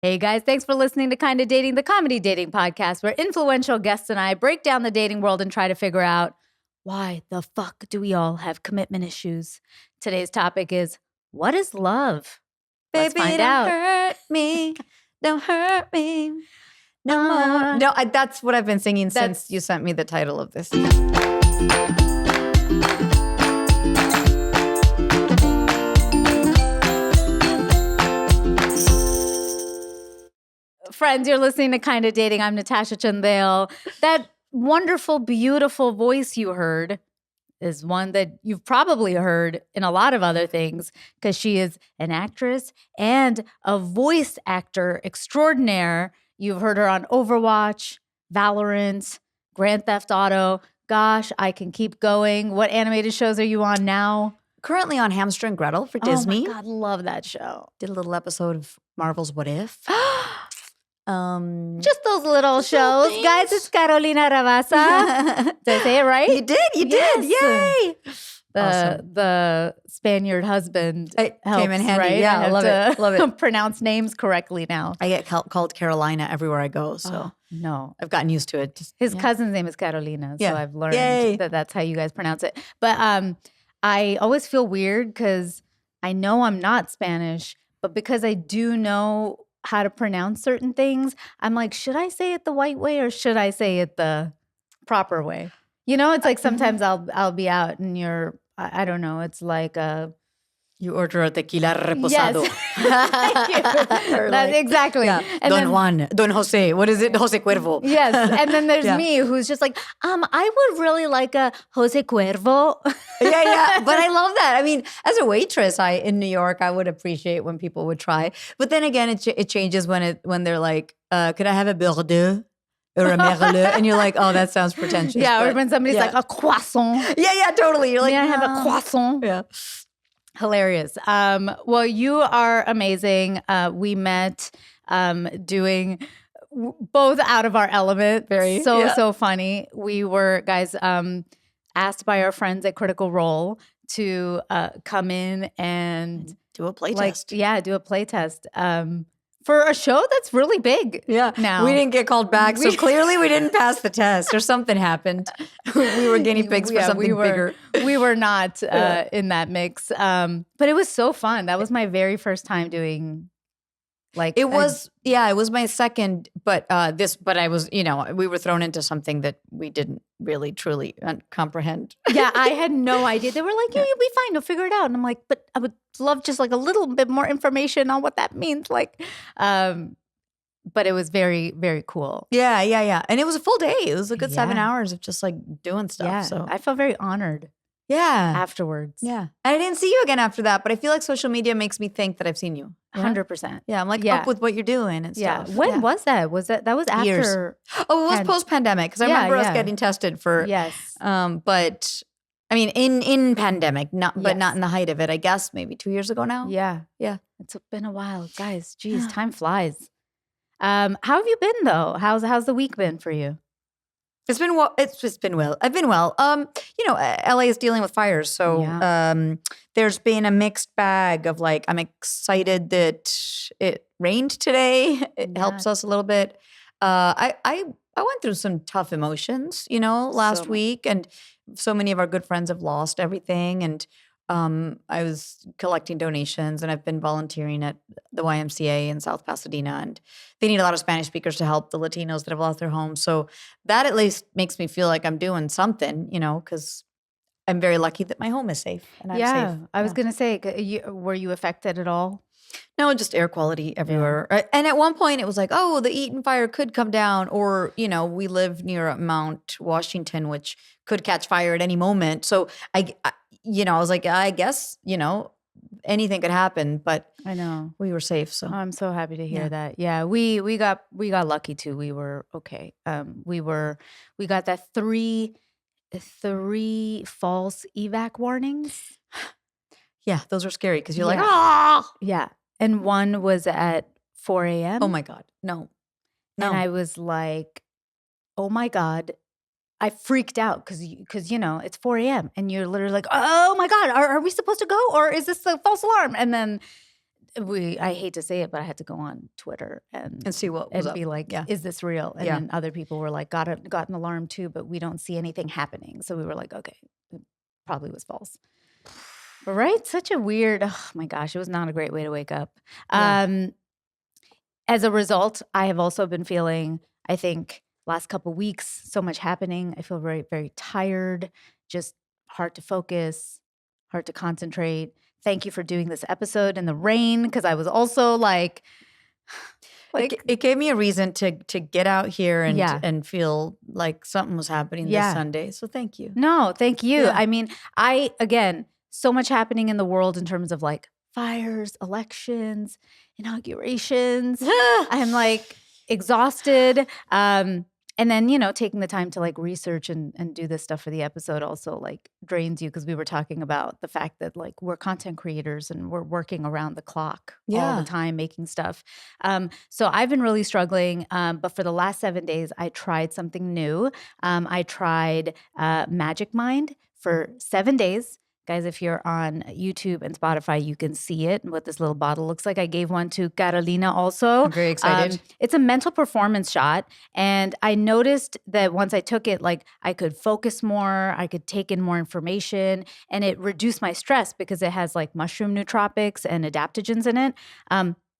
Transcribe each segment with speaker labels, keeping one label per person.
Speaker 1: Hey guys, thanks for listening to Kinda Dating, the comedy dating podcast where influential guests and I break down the dating world and try to figure out why the fuck do we all have commitment issues. Today's topic is, what is love? Let's
Speaker 2: Baby,
Speaker 1: find
Speaker 2: don't
Speaker 1: out.
Speaker 2: hurt me. Don't hurt me. No more. No, that's what I've been singing since you sent me the title of this.
Speaker 1: Friends, you're listening to Kinda Dating. I'm Natasha Chandel. That wonderful, beautiful voice you heard is one that you've probably heard in a lot of other things because she is an actress and a voice actor extraordinaire. You've heard her on Overwatch, Valorant, Grand Theft Auto. Gosh, I can keep going. What animated shows are you on now?
Speaker 2: Currently on Hamster and Gretel for Disney.
Speaker 1: Oh my God, love that show.
Speaker 2: Did a little episode of Marvel's What If.
Speaker 1: Just those little shows.
Speaker 2: things.
Speaker 1: Guys, it's Carolina Ravassa. Did I say it right?
Speaker 2: You did. Yay.
Speaker 1: The Spaniard husband
Speaker 2: It
Speaker 1: helps,
Speaker 2: came in handy.
Speaker 1: right?
Speaker 2: Yeah,
Speaker 1: I have
Speaker 2: love
Speaker 1: to
Speaker 2: it. Love it.
Speaker 1: pronounce names correctly now.
Speaker 2: I get called Carolina everywhere I go, so
Speaker 1: No.
Speaker 2: I've gotten used to it.
Speaker 1: His cousin's name is Carolina, so
Speaker 2: Yeah.
Speaker 1: I've learned
Speaker 2: Yay.
Speaker 1: that that's how you guys pronounce it. But I always feel weird because I know I'm not Spanish, but because I do know how to pronounce certain things, I'm like, should I say it the white way or should I say it the proper way? You know, it's like sometimes I'll be out and I don't know, it's like
Speaker 2: You order a tequila reposado.
Speaker 1: That's exactly.
Speaker 2: Yeah.
Speaker 1: And
Speaker 2: Don
Speaker 1: then-
Speaker 2: Juan, Don Jose. What is it? Jose Cuervo.
Speaker 1: Yes. And then there's
Speaker 2: Yeah.
Speaker 1: me who's just like, I would really like a Jose Cuervo.
Speaker 2: yeah. But I love that. I mean, as a waitress, in New York, I would appreciate when people would try. But then again, it changes when they're like, could I have a Bordeaux or a Merlot? And you're like, oh, that sounds pretentious.
Speaker 1: Yeah, or
Speaker 2: but-
Speaker 1: when somebody's
Speaker 2: yeah.
Speaker 1: like a croissant.
Speaker 2: Yeah, totally. You're like,
Speaker 1: May I have a
Speaker 2: "No."
Speaker 1: croissant?
Speaker 2: Yeah.
Speaker 1: Hilarious. Well, you are amazing. We met doing both out of our element. So funny. We were, guys, asked by our friends at Critical Role to come in and
Speaker 2: Do a play
Speaker 1: like,
Speaker 2: test.
Speaker 1: yeah, do a play test for a show that's really big.
Speaker 2: Yeah.
Speaker 1: Now.
Speaker 2: We didn't get called back. So clearly we didn't pass the test or something happened. We were guinea pigs for something bigger.
Speaker 1: We were not in that mix. But it was so fun. That was my very first time doing
Speaker 2: It was my second, but I was, we were thrown into something that we didn't really truly comprehend.
Speaker 1: Yeah, I had no idea. They were like, you'll be fine. You'll figure it out. And I'm like, but I would love just like a little bit more information on what that means. Like, but it was very, very cool.
Speaker 2: Yeah. And it was a full day. It was a good 7
Speaker 1: Yeah.
Speaker 2: hours of just like doing stuff.
Speaker 1: Yeah,
Speaker 2: So
Speaker 1: I felt very honored
Speaker 2: yeah.
Speaker 1: afterwards.
Speaker 2: Yeah. And I didn't see you again after that, but I feel like social media makes me think that I've seen you.
Speaker 1: 100%.
Speaker 2: Yeah. I'm like
Speaker 1: Yeah.
Speaker 2: up with what you're doing and
Speaker 1: Yeah.
Speaker 2: stuff.
Speaker 1: When was that? That was after?
Speaker 2: Years. Oh, it was post-pandemic because I remember us getting tested for,
Speaker 1: Yes.
Speaker 2: but I mean, in pandemic, not
Speaker 1: Yes.
Speaker 2: in the height of it, I guess maybe 2 years ago now.
Speaker 1: Yeah.
Speaker 2: Yeah.
Speaker 1: It's been a while. Guys, geez, time flies. How have you been though? How's the week been for you?
Speaker 2: It's been well. It's just been well. I've been well. LA is dealing with fires, so
Speaker 1: Yeah.
Speaker 2: there's been a mixed bag of like. I'm excited that it rained today. It helps us a little bit. I went through some tough emotions, last
Speaker 1: So-
Speaker 2: week, and so many of our good friends have lost everything, and I was collecting donations, and I've been volunteering at the YMCA in South Pasadena, and they need a lot of Spanish speakers to help the Latinos that have lost their homes. So that at least makes me feel like I'm doing something, because I'm very lucky that my home is safe and I'm safe.
Speaker 1: I was gonna say, were you affected at all?
Speaker 2: No, just air quality everywhere. And at one point it was like, oh, the Eaton fire could come down, or, we live near Mount Washington, which could catch fire at any moment. So I was like, I guess, anything could happen, but
Speaker 1: I know.
Speaker 2: we were safe. So
Speaker 1: I'm so happy to hear that. Yeah, we got lucky too. We were okay. We got that three false evac warnings.
Speaker 2: yeah, those are scary because you're like,
Speaker 1: Yeah.
Speaker 2: ah,
Speaker 1: Yeah, and one was at 4 a.m.
Speaker 2: oh my God, no.
Speaker 1: And I was like, oh my God. I freaked out because it's 4 a.m. and you're literally like, oh my God, are we supposed to go? Or is this a false alarm? And then I hate to say it, but I had to go on Twitter
Speaker 2: And see what was
Speaker 1: and
Speaker 2: up.
Speaker 1: be like,
Speaker 2: Yeah.
Speaker 1: is this real? And
Speaker 2: Yeah.
Speaker 1: then other people were like, got an alarm too, but we don't see anything happening. So we were like, okay, it probably was false. But right? Such a weird, oh my gosh, it was not a great way to wake up.
Speaker 2: Yeah.
Speaker 1: As a result, I have also been feeling, I think, last couple weeks, so much happening. I feel very, very tired, just hard to focus, hard to concentrate. Thank you for doing this episode in the rain, because I was also like
Speaker 2: it gave me a reason to get out here and
Speaker 1: Yeah.
Speaker 2: and feel like something was happening
Speaker 1: Yeah.
Speaker 2: this Sunday. So thank you.
Speaker 1: No, thank you.
Speaker 2: Yeah.
Speaker 1: I mean, again, so much happening in the world in terms of like fires, elections, inaugurations. I'm like exhausted. And then, taking the time to like research and do this stuff for the episode also like drains you, because we were talking about the fact that like we're content creators and we're working around the clock all
Speaker 2: Yeah.
Speaker 1: the time making stuff. So I've been really struggling. But for the last 7 days, I tried something new. I tried Magic Mind for 7 days. Guys, if you're on YouTube and Spotify, you can see it and what this little bottle looks like. I gave one to Carolina also.
Speaker 2: I'm very excited.
Speaker 1: It's a mental performance shot. And I noticed that once I took it, like I could focus more, I could take in more information, and it reduced my stress because it has like mushroom nootropics and adaptogens in it.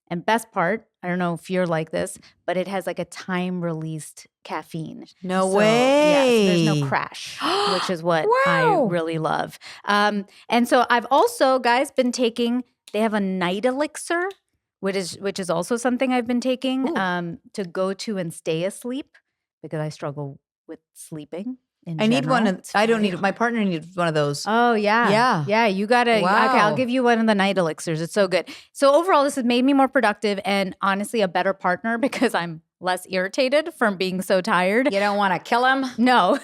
Speaker 1: And best part, I don't know if you're like this, but it has like a time-released caffeine.
Speaker 2: No
Speaker 1: So,
Speaker 2: way.
Speaker 1: Yeah, so there's no crash, which is what I
Speaker 2: Wow.
Speaker 1: really love. And so I've also, guys, been taking, they have a night elixir, which is also something I've been taking to go to and stay asleep, because I struggle with sleeping.
Speaker 2: I need one.
Speaker 1: It's
Speaker 2: I don't
Speaker 1: very
Speaker 2: need. My partner needs one of those.
Speaker 1: Oh, yeah.
Speaker 2: Yeah.
Speaker 1: Yeah, you got to. Okay, I'll
Speaker 2: Wow.
Speaker 1: give you one of the night elixirs. It's so good. So overall, this has made me more productive and honestly a better partner, because I'm less irritated from being so tired.
Speaker 2: You don't want to kill him.
Speaker 1: No,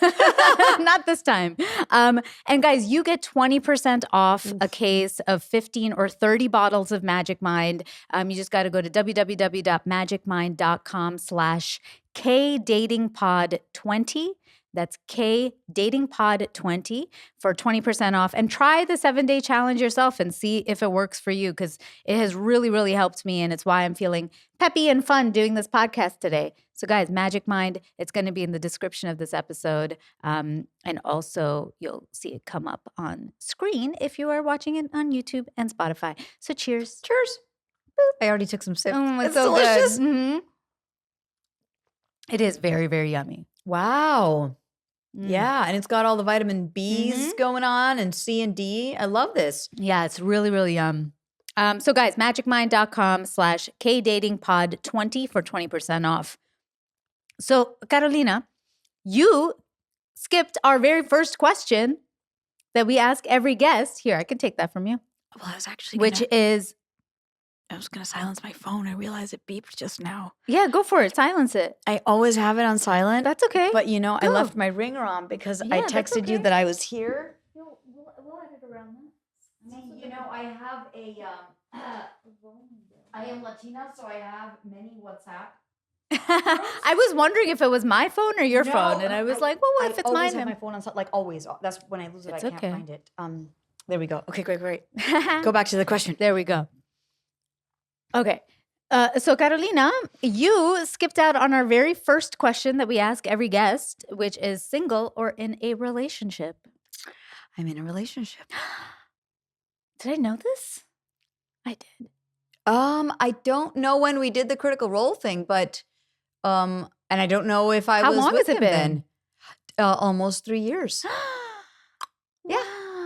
Speaker 1: not this time. And guys, you get 20% off a case of 15 or 30 bottles of Magic Mind. You just got to go to www.magicmind.com/KDatingPod20. That's KDatingPod20 for 20% off. And try the 7-day challenge yourself and see if it works for you, because it has really, really helped me. And it's why I'm feeling peppy and fun doing this podcast today. So guys, Magic Mind, it's going to be in the description of this episode. And also you'll see it come up on screen if you are watching it on YouTube and Spotify. So cheers.
Speaker 2: Cheers. I already took some sips.
Speaker 1: It's so
Speaker 2: delicious.
Speaker 1: good. Mhm. It is very, very yummy.
Speaker 2: Wow.
Speaker 1: Mm.
Speaker 2: Yeah, and it's got all the vitamin B's going on and C and D. I love this.
Speaker 1: Yeah, it's really, really yum. So guys, magicmind.com/KDatingPod20 for 20% off. So Carolina, you skipped our very first question that we ask every guest. Here, I can take that from you.
Speaker 2: Well, I was actually
Speaker 1: Which is,
Speaker 2: I was going to silence my phone. I realized it beeped just now.
Speaker 1: yeah, go for it. Silence it.
Speaker 2: I always have it on silent.
Speaker 1: That's okay.
Speaker 2: But I
Speaker 1: Go.
Speaker 2: left my ringer on because I
Speaker 1: Yeah, that's
Speaker 2: texted you
Speaker 1: okay.
Speaker 2: that I was here.
Speaker 1: We'll edit around that.
Speaker 2: I have I am Latina, so I have many WhatsApp.
Speaker 1: I was wondering if it was my phone or your
Speaker 2: No,
Speaker 1: phone, and I was like, well, what if it's
Speaker 2: always
Speaker 1: mine?
Speaker 2: have my phone on silent, like always. That's when I lose it,
Speaker 1: It's
Speaker 2: I can't
Speaker 1: okay.
Speaker 2: find it. There we go. Okay, great. Go back to the question.
Speaker 1: There we go. Okay. So Carolina, you skipped out on our very first question that we ask every guest, which is single or in a relationship.
Speaker 2: I'm in a relationship.
Speaker 1: Did I know this? I did.
Speaker 2: I don't know when we did the Critical Role thing, but and I don't know if I
Speaker 1: How
Speaker 2: was
Speaker 1: long
Speaker 2: with
Speaker 1: has it
Speaker 2: him
Speaker 1: been?
Speaker 2: then. Almost 3 years. Yeah.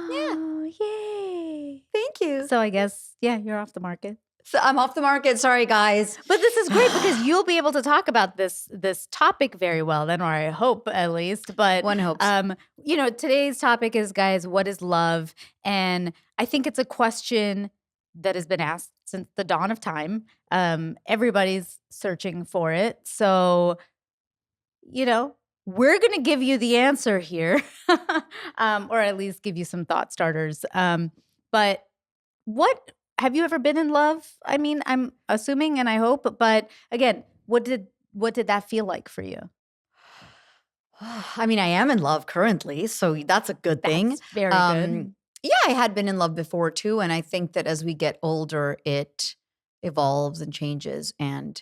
Speaker 1: Wow, yay.
Speaker 2: Thank you.
Speaker 1: So I guess, yeah, you're off the market.
Speaker 2: So I'm off the market. Sorry, guys.
Speaker 1: But this is great because you'll be able to talk about this topic very well then, or I hope at least. But
Speaker 2: One hopes.
Speaker 1: Today's topic is, guys, what is love? And I think it's a question that has been asked since the dawn of time. Everybody's searching for it. So, we're going to give you the answer here, or at least give you some thought starters. But what have you ever been in love? I mean, I'm assuming and I hope, but again, what did that feel like for you?
Speaker 2: I mean, I am in love currently, so that's a good thing.
Speaker 1: That's very good.
Speaker 2: Yeah, I had been in love before too, and I think that as we get older, it evolves and changes, and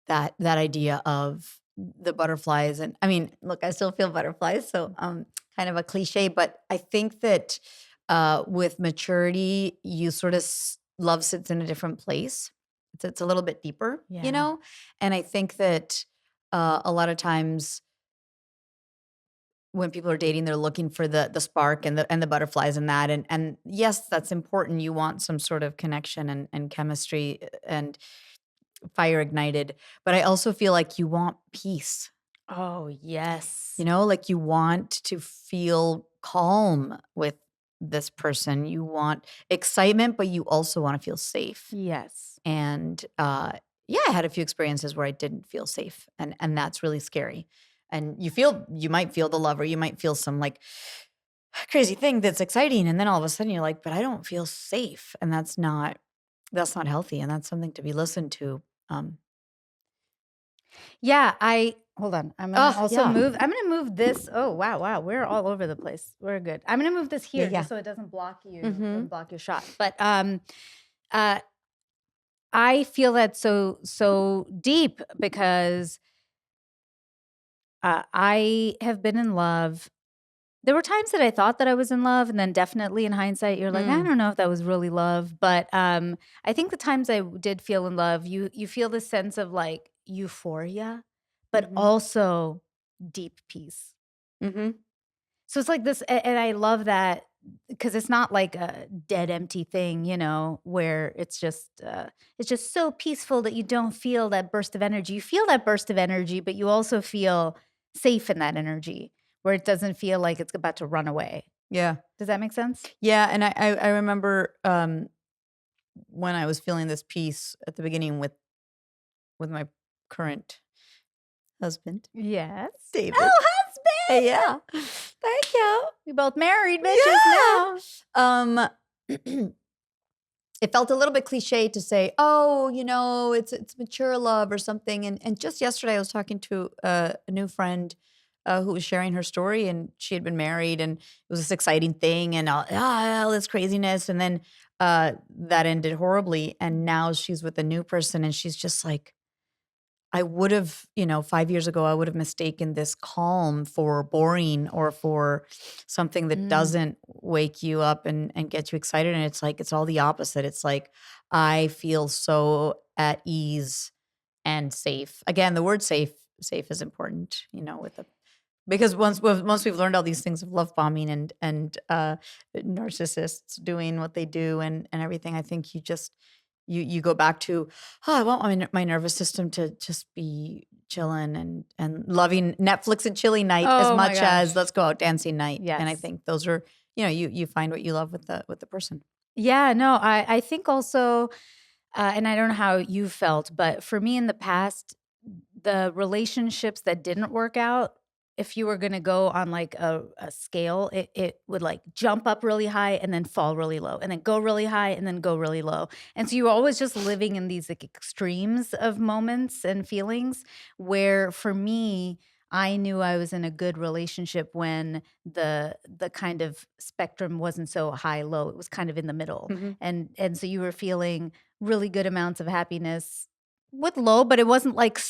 Speaker 2: that idea of the butterflies. And I mean, look, I still feel butterflies, so kind of a cliche, but I think that with maturity, you sort of love sits in a different place. It's a little bit deeper, you know? And I think that a lot of times when people are dating, they're looking for the spark and the butterflies and that. And yes, that's important. You want some sort of connection and chemistry and fire ignited. But I also feel like you want peace.
Speaker 1: Oh, yes.
Speaker 2: You know, like you want to feel calm with this person. You want excitement, but you also want to feel safe.
Speaker 1: Yes.
Speaker 2: And yeah, I had a few experiences where I didn't feel safe, and that's really scary. And you might feel the love, or you might feel some like crazy thing that's exciting, and then all of a sudden you're like, but I don't feel safe, and that's not healthy, and that's something to be listened to.
Speaker 1: Yeah, hold on. I'm gonna also
Speaker 2: yeah.
Speaker 1: move. I'm gonna move this. Oh wow, we're all over the place. We're good. I'm gonna move this here
Speaker 2: Yeah.
Speaker 1: just so it doesn't block you,
Speaker 2: Mhm.
Speaker 1: block your shot. But I feel that so deep because I have been in love. There were times that I thought that I was in love, and then definitely in hindsight, you're like, I don't know if that was really love. But I think the times I did feel in love, you feel this sense of like euphoria, but also deep peace.
Speaker 2: Mm-hmm.
Speaker 1: So it's like this, and I love that because it's not like a dead, empty thing, you know, where it's just so peaceful that you don't feel that burst of energy. You feel that burst of energy, but you also feel safe in that energy, where it doesn't feel like it's about to run away.
Speaker 2: Yeah.
Speaker 1: Does that make sense?
Speaker 2: Yeah, and I remember when I was feeling this peace at the beginning with my current husband,
Speaker 1: Yes.
Speaker 2: David.
Speaker 1: Oh, husband!
Speaker 2: Yeah. Thank you.
Speaker 1: We both married bitches now.
Speaker 2: It felt a little bit cliche to say, oh, you know, it's mature love or something. And just yesterday I was talking to a new friend who was sharing her story, and she had been married, and it was this exciting thing, and all this craziness. And then that ended horribly. And now she's with a new person, and she's just like, I would have, 5 years ago, I would have mistaken this calm for boring or for something that doesn't wake you up and get you excited. And it's like, it's all the opposite. It's like, I feel so at ease and safe. Again, the word safe is important, because once we've learned all these things of love bombing and narcissists doing what they do and everything, I think you go back to, I want my nervous system to just be chilling and loving Netflix and chilly night as much as let's go out dancing night.
Speaker 1: Yes.
Speaker 2: And I think those are, you find what you love with the person.
Speaker 1: Yeah, no, I think also, and I don't know how you felt, but for me in the past, the relationships that didn't work out, if you were going to go on like a scale, it would like jump up really high and then fall really low and then go really high and then go really low. And so you were always just living in these like extremes of moments and feelings where for me, I knew I was in a good relationship when the kind of spectrum wasn't so high low. It was kind of in the middle. And so you were feeling really good amounts of happiness with low, but it wasn't like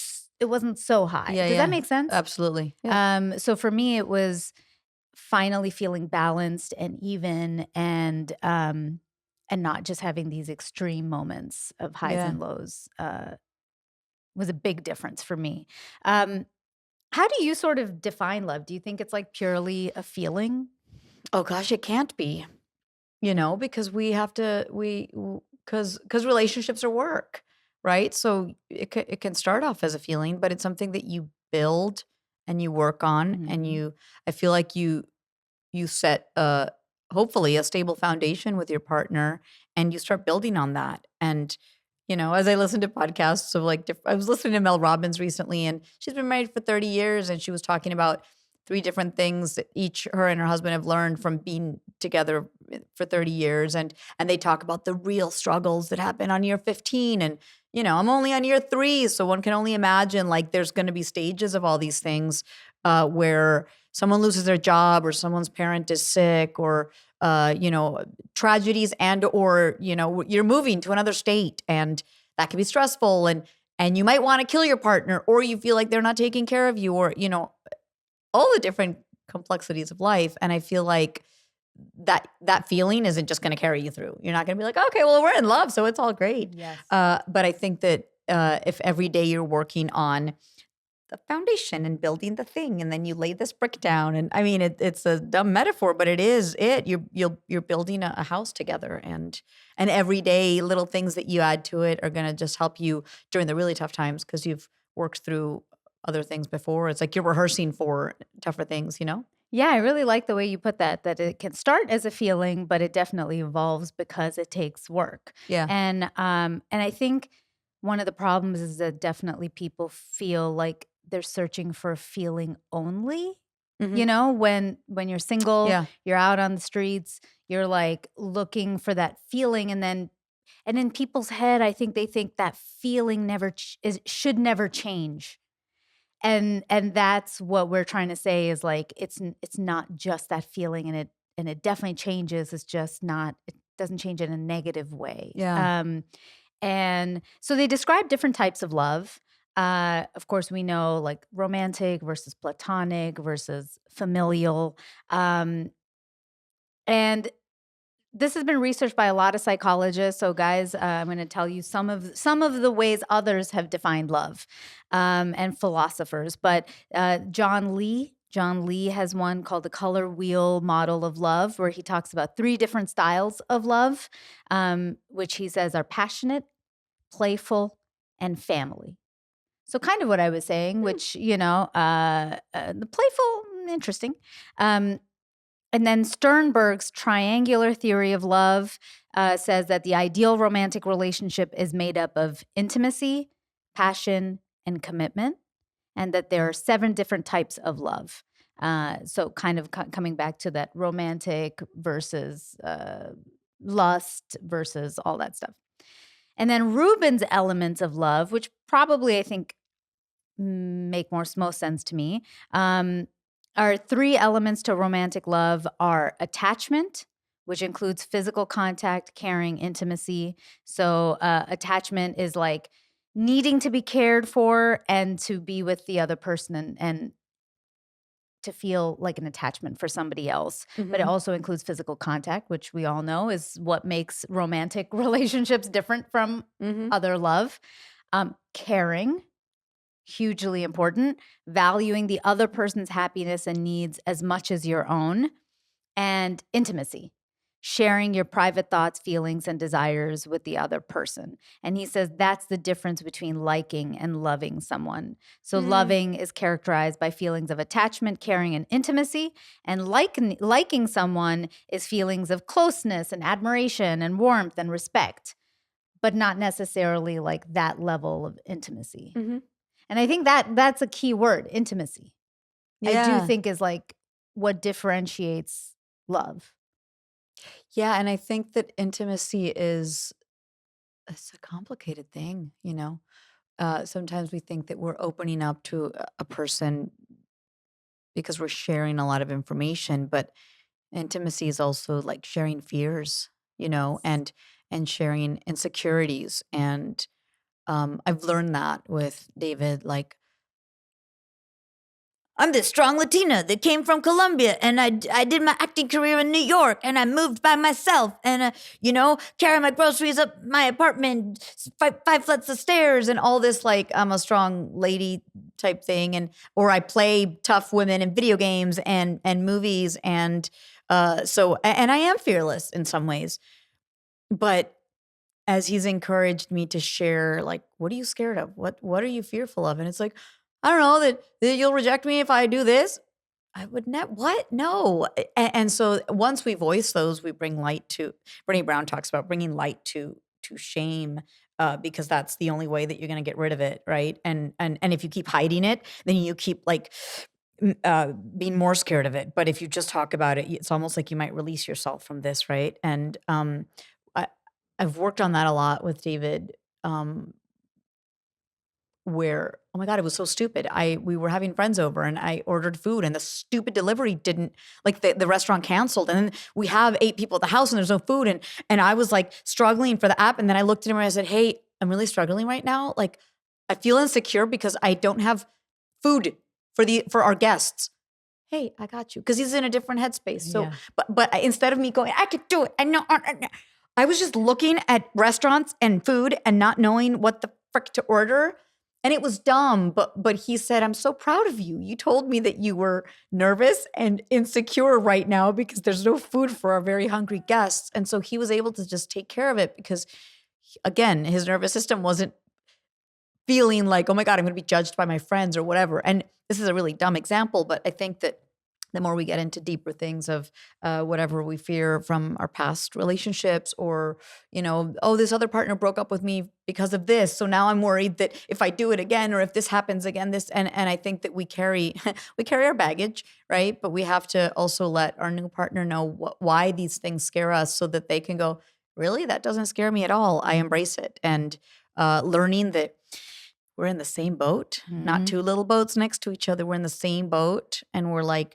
Speaker 1: it wasn't so high. Does that make sense?
Speaker 2: Absolutely. Yeah.
Speaker 1: So for me, it was finally feeling balanced and even, and not just having these extreme moments of highs and lows. Was a big difference for me. How do you sort of define love? Do you think it's like purely a feeling?
Speaker 2: Oh gosh, it can't be. Because we have to because relationships are work. Right? So it can start off as a feeling, but it's something that you build and you work on, and I feel like you set hopefully a stable foundation with your partner, and you start building on that. And as I listen to podcasts of like I was listening to Mel Robbins recently, and she's been married for 30 years, and she was talking about 3 different things that her and her husband have learned from being together for 30 years. And they talk about the real struggles that happen on year 15. And, I'm only on year 3. So one can only imagine like there's going to be stages of all these things where someone loses their job or someone's parent is sick or tragedies or you're moving to another state and that can be stressful and you might want to kill your partner or you feel like they're not taking care of you or, all the different complexities of life. And I feel like that feeling isn't just going to carry you through. You're not going to be like, okay, well, we're in love, so it's all great.
Speaker 1: Yes.
Speaker 2: But I think that if every day you're working on the foundation and building the thing, and then you lay this brick down, and I mean, it's a dumb metaphor, but it is it. You're building a house together, and every day little things that you add to it are going to just help you during the really tough times because you've worked through other things before. It's like you're rehearsing for tougher things,
Speaker 1: Yeah, I really like the way you put that it can start as a feeling, but it definitely evolves because it takes work.
Speaker 2: Yeah.
Speaker 1: And I think one of the problems is that definitely people feel like they're searching for a feeling only.
Speaker 2: Mhm.
Speaker 1: When you're single,
Speaker 2: Yeah.
Speaker 1: you're out on the streets, you're like looking for that feeling, and in people's head, I think they think that feeling should never change. And that's what we're trying to say is like it's not just that feeling, and it definitely changes. It's just not, it doesn't change in a negative way.
Speaker 2: Yeah.
Speaker 1: And so they describe different types of love. Of course, we know like romantic versus platonic versus familial. And this has been researched by a lot of psychologists. So, guys, I'm going to tell you some of the ways others have defined love, and philosophers. But John Lee has one called the color wheel model of love, where he talks about 3 different styles of love, which he says are passionate, playful, and family. So, kind of what I was saying, which the playful, interesting. And then Sternberg's triangular theory of love says that the ideal romantic relationship is made up of intimacy, passion, and commitment, and that there are 7 different types of love. So, kind of coming back to that romantic versus lust versus all that stuff. And then Rubin's elements of love, which probably I think make most sense to me. Our 3 elements to romantic love are attachment, which includes physical contact, caring, intimacy. So attachment is like needing to be cared for and to be with the other person and to feel like an attachment for somebody else. But it
Speaker 2: Mhm.
Speaker 1: also includes physical contact, which we all know is what makes romantic relationships different from
Speaker 2: Mhm.
Speaker 1: other love. Caring, hugely important, valuing the other person's happiness and needs as much as your own, and intimacy, sharing your private thoughts, feelings, and desires with the other person. And he says that's the difference between liking and loving someone. So loving is characterized by feelings of attachment, caring, and intimacy, and liking someone is feelings of closeness and admiration and warmth and respect, but not necessarily like that level of intimacy.
Speaker 2: Mhm.
Speaker 1: And I think that's a key word, intimacy. I do
Speaker 2: Yeah.
Speaker 1: think is like what differentiates love.
Speaker 2: Yeah, and I think that intimacy is it's a complicated thing. Sometimes we think that we're opening up to a person because we're sharing a lot of information, but intimacy is also like sharing fears, and sharing insecurities. And I've learned that with David, like I'm this strong Latina that came from Colombia, and I did my acting career in New York, and I moved by myself, and carry my groceries up my apartment, 5 flights of stairs, and all this like I'm a strong lady type thing, or I play tough women in video games and movies, and and I am fearless in some ways, but as he's encouraged me to share, like, what are you scared of? What are you fearful of? And it's like, I don't know that you'll reject me if I do this. I would not. What? No. And so once we voice those, we bring light to. Brené Brown talks about bringing light to shame. Because that's the only way that you're going to get rid of it, right? And if you keep hiding it, then you keep like being more scared of it. But if you just talk about it, it's almost like you might release yourself from this, right? And I, I've worked on that a lot with David, where oh my God, it was so stupid. We were having friends over and I ordered food and the stupid delivery didn't, like the restaurant canceled. And then we have 8 people at the house and there's no food. And I was like struggling for the app. And then I looked at him and I said, hey, I'm really struggling right now. Like I feel insecure because I don't have food for our guests. Hey, I got you. Because he's in a different headspace. So, but instead of me going, I could do it. I was just looking at restaurants and food and not knowing what the frick to order. And it was dumb, but he said, I'm so proud of you. You told me that you were nervous and insecure right now because there's no food for our very hungry guests. And so he was able to just take care of it because, again, his nervous system wasn't feeling like, oh my God, I'm going to be judged by my friends or whatever. And this is a really dumb example, but I think that the more we get into deeper things of whatever we fear from our past relationships or, oh, this other partner broke up with me because of this. So now I'm worried that if I do it again or if this happens again, and I think that we carry our baggage, right? But we have to also let our new partner know why these things scare us so that they can go, really? That doesn't scare me at all. I embrace it. And learning that we're in the same boat, not 2 little boats next to each other. We're in the same boat and we're like,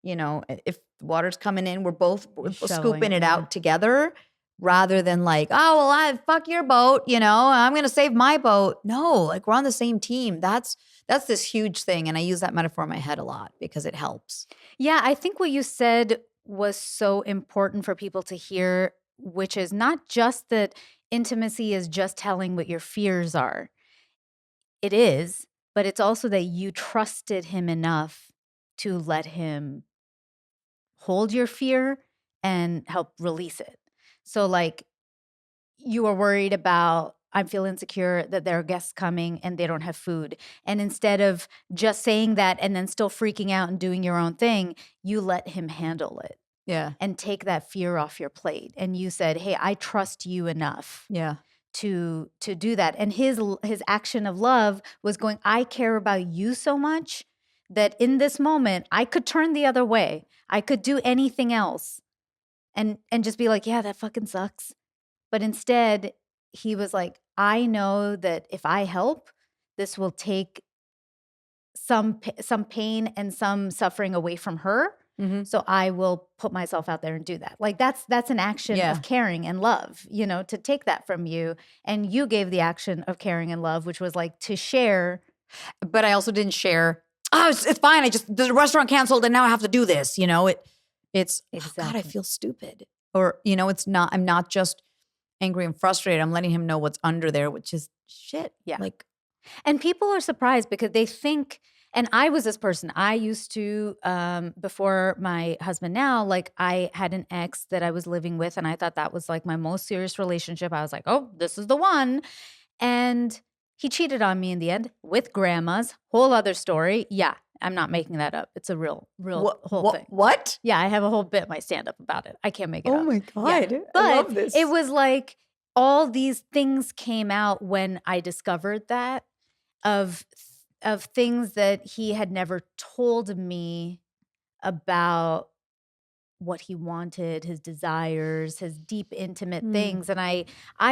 Speaker 2: if water's coming in, we're both scooping it out together rather than like, oh, well, I fuck your boat, I'm going to save my boat. No, like we're on the same team. That's this huge thing. And I use that metaphor in my head a lot because it helps.
Speaker 1: Yeah, I think what you said was so important for people to hear, which is not just that intimacy is just telling what your fears are. It is, but it's also that you trusted him enough to let him hold your fear and help release it. So like you were worried about, I feel insecure that there are guests coming and they don't have food. And instead of just saying that and then still freaking out and doing your own thing, you let him handle it.
Speaker 2: Yeah.
Speaker 1: And take that fear off your plate. And you said, hey, I trust you enough.
Speaker 2: Yeah.
Speaker 1: To do that. And his action of love was going, I care about you so much that in this moment I could turn the other way. I could do anything else and just be like, yeah, that fucking sucks. But instead he was like, I know that if I help, this will take some pain and some suffering away from her. Mm-hmm. So I will put myself out there and do that. Like that's an action of caring and love, to take that from you. And you gave the action of caring and love, which was like to share.
Speaker 2: But I also didn't share, oh, it's fine. The restaurant canceled and now I have to do this. It's, exactly. Oh God, I feel stupid. Or, I'm not just angry and frustrated. I'm letting him know what's under there, which is shit.
Speaker 1: Yeah. And people are surprised because they think, and I was this person. I used to, before my husband now, like I had an ex that I was living with and I thought that was like my most serious relationship. I was like, oh, this is the one. And he cheated on me in the end with grandmas. Whole other story. Yeah, I'm not making that up. It's a real whole thing.
Speaker 2: What?
Speaker 1: Yeah, I have a whole bit in my stand-up about it. I can't make it up.
Speaker 2: Oh my God.
Speaker 1: Yeah.
Speaker 2: I love this.
Speaker 1: It was like all these things came out when I discovered that of things that he had never told me about what he wanted, his desires, his deep, intimate things. And I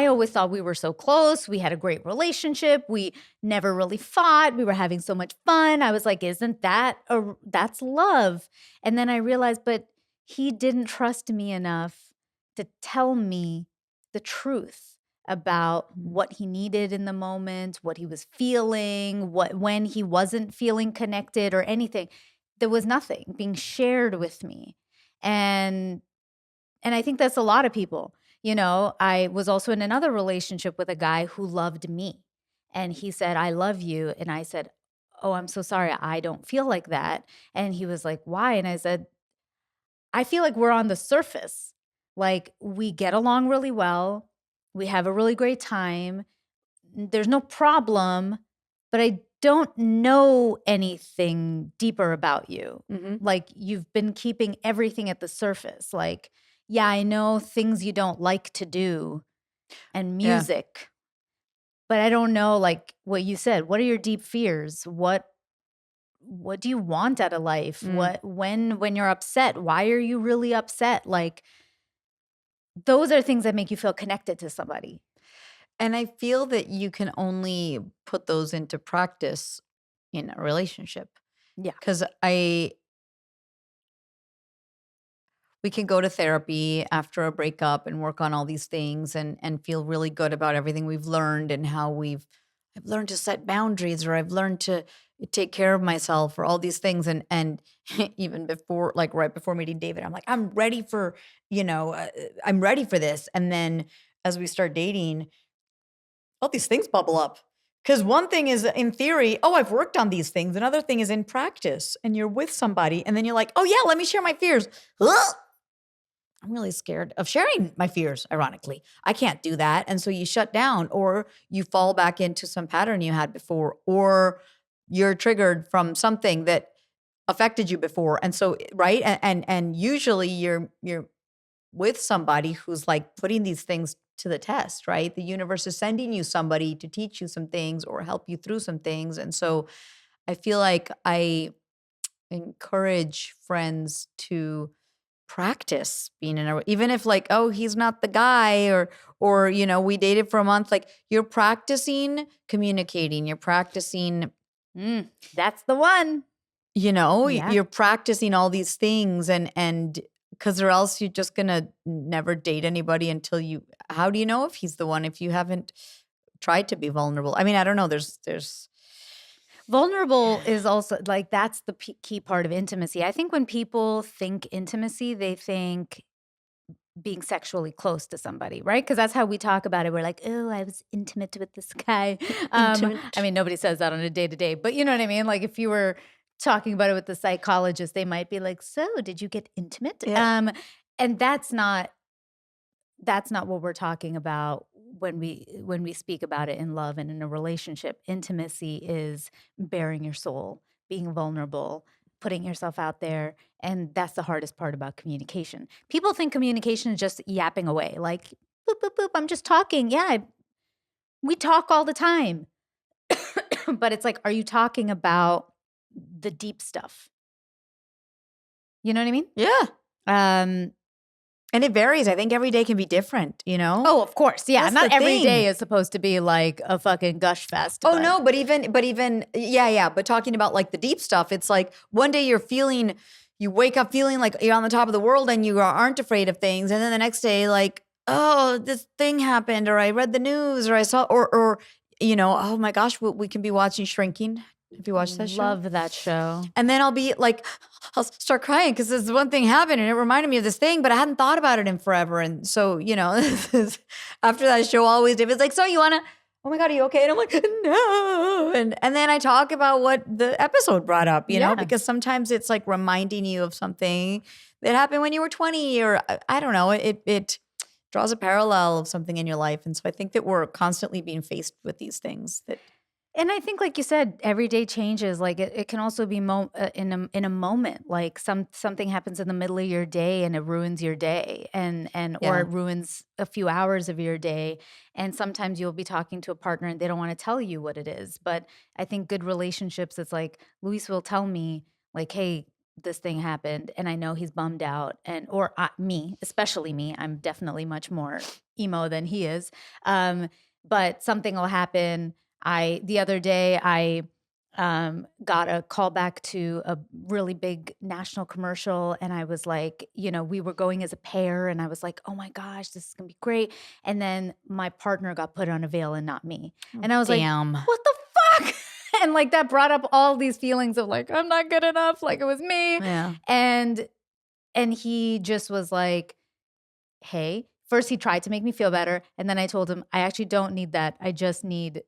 Speaker 1: always thought we were so close. We had a great relationship. We never really fought. We were having so much fun. I was like, isn't that's love? And then I realized, but he didn't trust me enough to tell me the truth about what he needed in the moment, what he was feeling, when he wasn't feeling connected or anything. There was nothing being shared with me. And I think that's a lot of people. I was also in another relationship with a guy who loved me. And he said, I love you. And I said, oh, I'm so sorry. I don't feel like that. And he was like, why? And I said, I feel like we're on the surface. Like we get along really well. We have a really great time. There's no problem, but I don't know anything deeper about you. Mm-hmm. Like you've been keeping everything at the surface. Like, yeah, I know things you don't like to do and music, but I don't know, like what you said, what are your deep fears? What do you want out of life? When you're upset, why are you really upset? Like, those are things that make you feel connected to somebody.
Speaker 2: And I feel that you can only put those into practice in a relationship.
Speaker 1: Yeah.
Speaker 2: Because we can go to therapy after a breakup and work on all these things and feel really good about everything we've learned and how I've learned to set boundaries, or I've learned to take care of myself, or all these things. And even before, like right before meeting David, I'm like, I'm ready for, I'm ready for this. And then as we start dating, all these things bubble up. Because one thing is in theory, oh, I've worked on these things. Another thing is in practice, and you're with somebody, and then you're like, oh yeah, let me share my fears. Ugh! I'm really scared of sharing my fears, ironically. I can't do that. And so you shut down, or you fall back into some pattern you had before, or you're triggered from something that affected you before. And so, right? And usually you're with somebody who's like putting these things to the test, right? The universe is sending you somebody to teach you some things or help you through some things. And so I feel like I encourage friends to practice being in a, even if like, oh, he's not the guy, or we dated for a month, like you're practicing communicating, you're practicing
Speaker 1: That's the one. Yeah.
Speaker 2: you're practicing all these things, and because or else you're just gonna never date anybody until how do you know if he's the one if you haven't tried to be vulnerable? I mean, I don't know, there's
Speaker 1: Vulnerable is also like, that's the key part of intimacy. I think when people think intimacy, they think being sexually close to somebody, right? Because that's how we talk about it. We're like, oh, I was intimate with this guy.
Speaker 2: Intimate.
Speaker 1: I mean, nobody says that on a day-to-day, but you know what I mean? Like if you were talking about it with the psychologist, they might be like, so did you get intimate?
Speaker 2: Yeah.
Speaker 1: And that's not what we're talking about when we speak about it in love and in a relationship. Intimacy is bearing your soul, being vulnerable, putting yourself out there. And that's the hardest part about communication. People think communication is just yapping away, like, boop, boop, boop, I'm just talking. Yeah, we talk all the time. But it's like, are you talking about the deep stuff? You know what I mean?
Speaker 2: Yeah. And it varies. I think every day can be different,
Speaker 1: Oh, of course. Yeah.
Speaker 2: That's
Speaker 1: Not
Speaker 2: the
Speaker 1: every
Speaker 2: thing.
Speaker 1: day is supposed to be like a fucking gush fest.
Speaker 2: Oh, no, but even, yeah. But talking about like the deep stuff, it's like one day you wake up feeling like you're on the top of the world and you aren't afraid of things. And then the next day, like, oh, this thing happened, or I read the news, or I saw, or oh my gosh, we can be watching Shrinking. Have you watched that show?
Speaker 1: Love that show.
Speaker 2: And then I'll be like, I'll start crying because this one thing happened and it reminded me of this thing, but I hadn't thought about it in forever. And so, after that show, always David's like, so you want to, oh my God, are you okay? And I'm like, no. And then I talk about what the episode brought up,
Speaker 1: Yeah.
Speaker 2: because sometimes it's like reminding you of something that happened when you were 20, or I don't know, it draws a parallel of something in your life. And so I think that we're constantly being faced with these things that.
Speaker 1: And I think, like you said, everyday changes. Like it can also be in a moment. Like something happens in the middle of your day and it ruins your day, or it ruins a few hours of your day. And sometimes you'll be talking to a partner and they don't want to tell you what it is. But I think good relationships, it's like Luis will tell me, like, hey, this thing happened, and I know he's bummed out, me, especially me. I'm definitely much more emo than he is. But something will happen. The other day, I got a call back to a really big national commercial, and I was like, we were going as a pair, and I was like, oh my gosh, this is gonna be great. And then my partner got put on a veil and not me. And I was
Speaker 2: Damn.
Speaker 1: like, what the fuck? And like that brought up all these feelings of like, I'm not good enough, like it was me.
Speaker 2: Yeah.
Speaker 1: And he just was like, hey, first he tried to make me feel better, and then I told him, I actually don't need that. I just need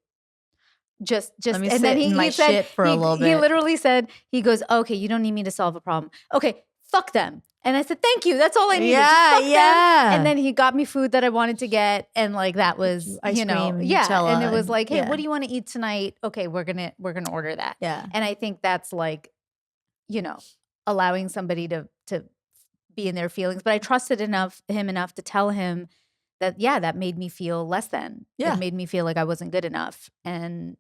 Speaker 1: just
Speaker 2: Let me
Speaker 1: and
Speaker 2: sit
Speaker 1: then
Speaker 2: in my
Speaker 1: said,
Speaker 2: shit for a little bit.
Speaker 1: He literally said, he goes, okay, you don't need me to solve a problem. Okay, fuck them. And I said, thank you. That's all I needed. Just fuck them. And then he got me food that I wanted to get, and like that was,
Speaker 2: Ice cream,
Speaker 1: yeah.
Speaker 2: Nutella,
Speaker 1: And it was like, hey,
Speaker 2: yeah.
Speaker 1: what do you want to eat tonight? Okay, we're gonna order that.
Speaker 2: Yeah.
Speaker 1: And I think that's like, allowing somebody to be in their feelings. But I trusted him enough to tell him that, yeah, that made me feel less than.
Speaker 2: Yeah.
Speaker 1: It made me feel like I wasn't good enough. And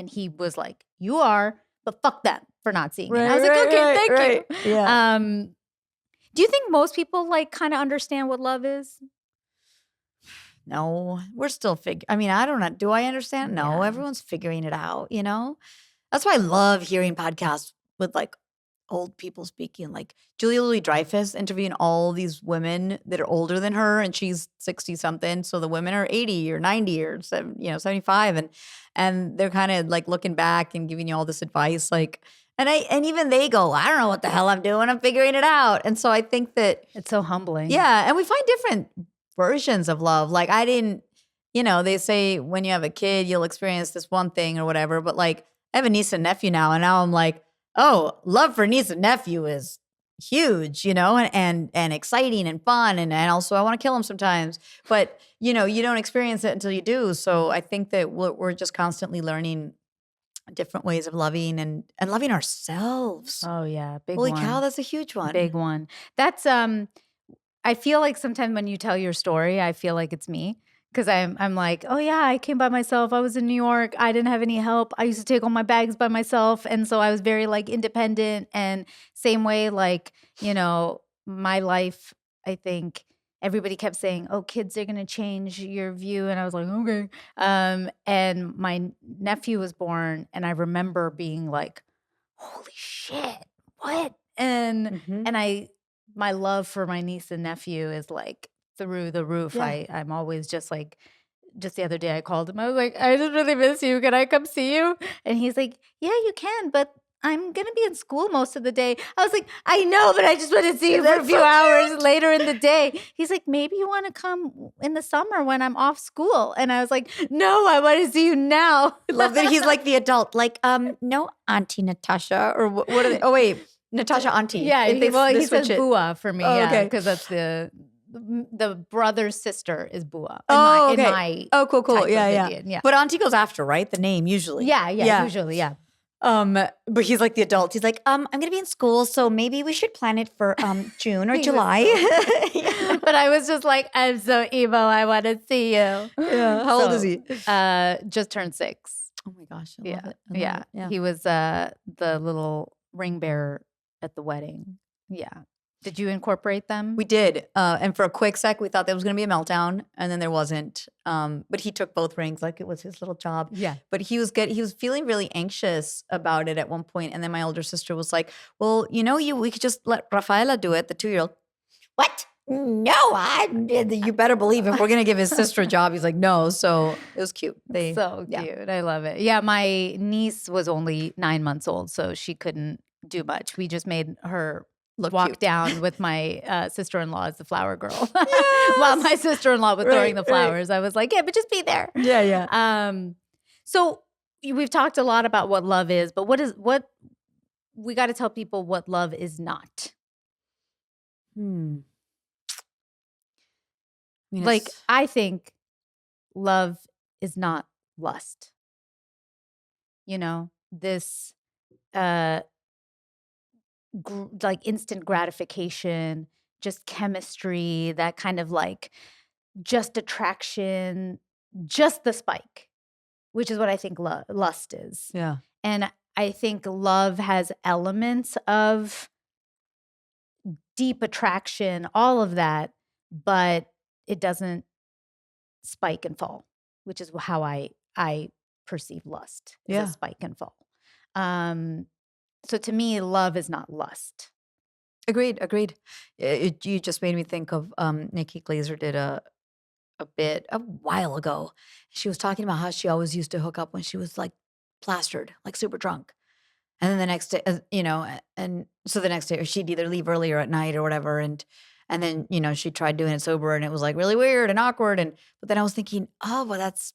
Speaker 1: he was like, you are, but fuck them for not seeing it. And I was like, okay, thank you.
Speaker 2: Yeah.
Speaker 1: Do you think most people like kind of understand what love is?
Speaker 2: No, we're still I mean, I don't know. Do I understand? No,
Speaker 1: Yeah.
Speaker 2: everyone's figuring it out, you know? That's why I love hearing podcasts with like old people speaking, like Julia Louis-Dreyfus interviewing all these women that are older than her, and she's 60 something. So the women are 80 or 90 or 75, and they're kind of like looking back and giving you all this advice, like. And even they go, I don't know what the hell I'm doing. I'm figuring it out. And so I think that
Speaker 1: It's so humbling.
Speaker 2: yeah, and we find different versions of love. Like I didn't, they say when you have a kid, you'll experience this one thing or whatever. But like I have a niece and nephew now, and now I'm like, oh, love for niece and nephew is huge, and exciting and fun, and also I want to kill them sometimes. But you don't experience it until you do. So I think that we're just constantly learning different ways of loving and loving ourselves.
Speaker 1: Oh yeah, big
Speaker 2: Holy
Speaker 1: one.
Speaker 2: cow, that's a huge one.
Speaker 1: Big one. That's I feel like sometimes when you tell your story, I feel like it's me because I'm like, oh yeah, I came by myself. I was in New York. I didn't have any help. I used to take all my bags by myself, and so I was very like independent. And same way, like my life. I think everybody kept saying, "Oh, kids are gonna change your view," and I was like, okay. And my nephew was born, and I remember being like, holy shit, what? And my love for my niece and nephew is like through the roof.
Speaker 2: Yeah.
Speaker 1: I'm always just like, just the other day I called him. I was like, I just really miss you. Can I come see you? And he's like, yeah, you can, but I'm going to be in school most of the day. I was like, I know, but I just want to see you for a few hours later in the day. He's like, maybe you want to come in the summer when I'm off school. And I was like, no, I want to see you now.
Speaker 2: I love that he's like the adult, like, no, Auntie Natasha, or what are they? Oh, wait, Natasha Auntie.
Speaker 1: Yeah, he says
Speaker 2: it.
Speaker 1: Bua for me,
Speaker 2: Oh,
Speaker 1: yeah,
Speaker 2: okay.
Speaker 1: because that's the brother's sister is Bua.
Speaker 2: Oh, okay.
Speaker 1: In my
Speaker 2: cool.
Speaker 1: type of
Speaker 2: Yeah.
Speaker 1: Indian, yeah.
Speaker 2: But Auntie goes after, right? The name usually.
Speaker 1: Yeah, usually, yeah.
Speaker 2: But he's like the adult. He's like, I'm gonna be in school, so maybe we should plan it for June or
Speaker 1: He was
Speaker 2: July.
Speaker 1: But I was just like, I'm so emo. I want to see you.
Speaker 2: Yeah. How old is he?
Speaker 1: Just turned 6.
Speaker 2: Oh my gosh. I
Speaker 1: Yeah,
Speaker 2: love it. I love
Speaker 1: yeah.
Speaker 2: it. Yeah.
Speaker 1: He was the little ring bearer at the wedding. Yeah. Did you incorporate them?
Speaker 2: We did. And for a quick sec, we thought there was going to be a meltdown, and then there wasn't. But he took both rings like it was his little job.
Speaker 1: Yeah.
Speaker 2: But he was good. He was feeling really anxious about it at one point, and then my older sister was like, "Well, we could just let Rafaela do it, the 2-year-old." What? No, you better believe if we're going to give his sister a job, he's like, no. So it was cute.
Speaker 1: So cute. I love it. Yeah, my niece was only 9 months old, so she couldn't do much. We just made her walk
Speaker 2: cute.
Speaker 1: down with my sister-in-law as the flower girl. While my sister-in-law was throwing the flowers. I was like, yeah, but just be there.
Speaker 2: Yeah.
Speaker 1: So we've talked a lot about what love is, but what we got to tell people what love is not. I think love is not lust. This like instant gratification, just chemistry, that kind of like just attraction, just the spike, which is what I think lust is.
Speaker 2: Yeah.
Speaker 1: And I think love has elements of deep attraction, all of that, but it doesn't spike and fall, which is how I perceive lust. Is a spike and fall. So to me, love is not lust.
Speaker 2: Agreed. You just made me think of Nikki Glaser did a bit a while ago. She was talking about how she always used to hook up when she was like plastered, like super drunk. And then the next day, and so the next day she'd either leave earlier at night or whatever. And then, she tried doing it sober and it was like really weird and awkward. But then I was thinking, oh, well, that's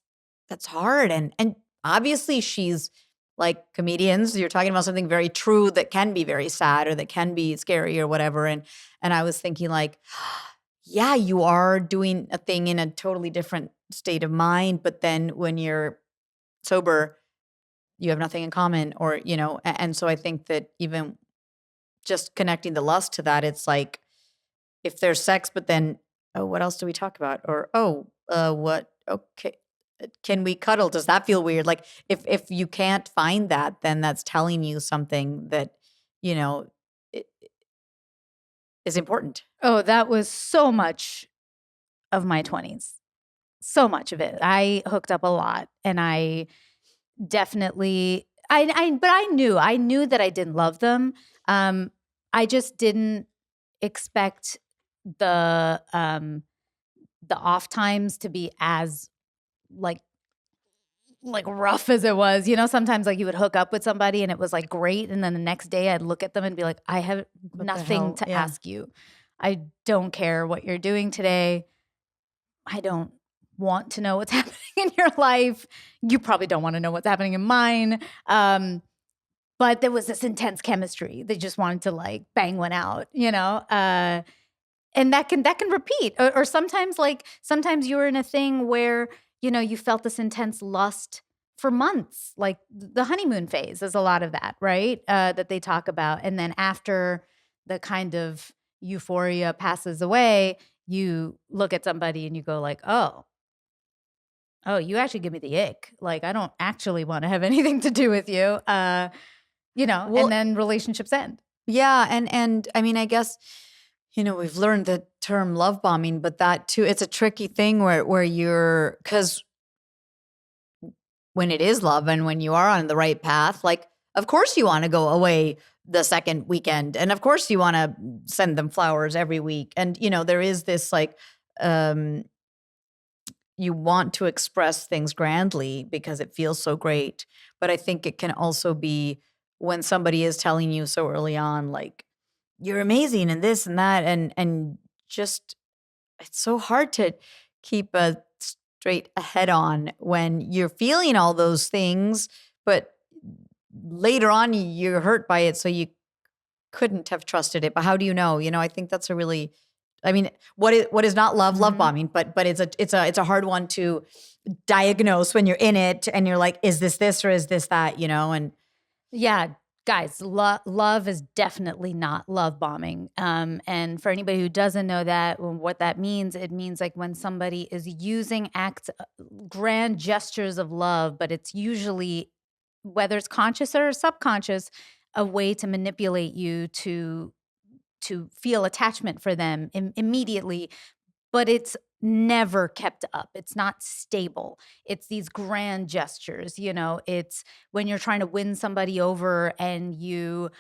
Speaker 2: hard. And obviously she's like comedians. You're talking about something very true that can be very sad or that can be scary or whatever. And I was thinking like, yeah, you are doing a thing in a totally different state of mind. But then when you're sober, you have nothing in common or, and so I think that even just connecting the lust to that, it's like, if there's sex, but then, oh, what else do we talk about? Or, what? Okay. Can we cuddle? Does that feel weird? Like if you can't find that, then that's telling you something that, is important.
Speaker 1: Oh, that was so much of my 20s. so much of it. I hooked up a lot, and I definitely, but I knew that I didn't love them. I just didn't expect the off times to be as like rough as it was. Sometimes like you would hook up with somebody and it was like great, and then the next day I'd look at them and be like, I have
Speaker 2: What the
Speaker 1: nothing
Speaker 2: hell?
Speaker 1: to
Speaker 2: Yeah.
Speaker 1: ask you. I don't care what you're doing today. I don't want to know what's happening in your life. You probably don't want to know what's happening in mine. But there was this intense chemistry. They just wanted to like bang one out, and that can repeat. Or sometimes you're in a thing where, you felt this intense lust for months. Like the honeymoon phase is a lot of that, right? That they talk about. And then after the kind of euphoria passes away, you look at somebody and you go like, oh, you actually give me the ick. Like, I don't actually want to have anything to do with you. Well, and then relationships end.
Speaker 2: Yeah. And I mean, I guess, we've learned the term love bombing, but that too, it's a tricky thing where because when it is love and when you are on the right path, like, of course you want to go away the second weekend. And of course you want to send them flowers every week. And, there is this like, you want to express things grandly because it feels so great. But I think it can also be when somebody is telling you so early on, like, you're amazing and this and that. And just, it's so hard to keep a straight head on when you're feeling all those things, but later on you're hurt by it. So you couldn't have trusted it. But how do you know? I think that's a really, I mean, what is not love bombing, but it's a hard one to diagnose when you're in it and you're like, is this or is this that, and
Speaker 1: yeah, guys, love is definitely not love bombing. And for anybody who doesn't know that, what that means, it means like when somebody is using grand gestures of love, but it's usually, whether it's conscious or subconscious, a way to manipulate you to feel attachment for them immediately, but it's never kept up. It's not stable. It's these grand gestures, it's when you're trying to win somebody over and you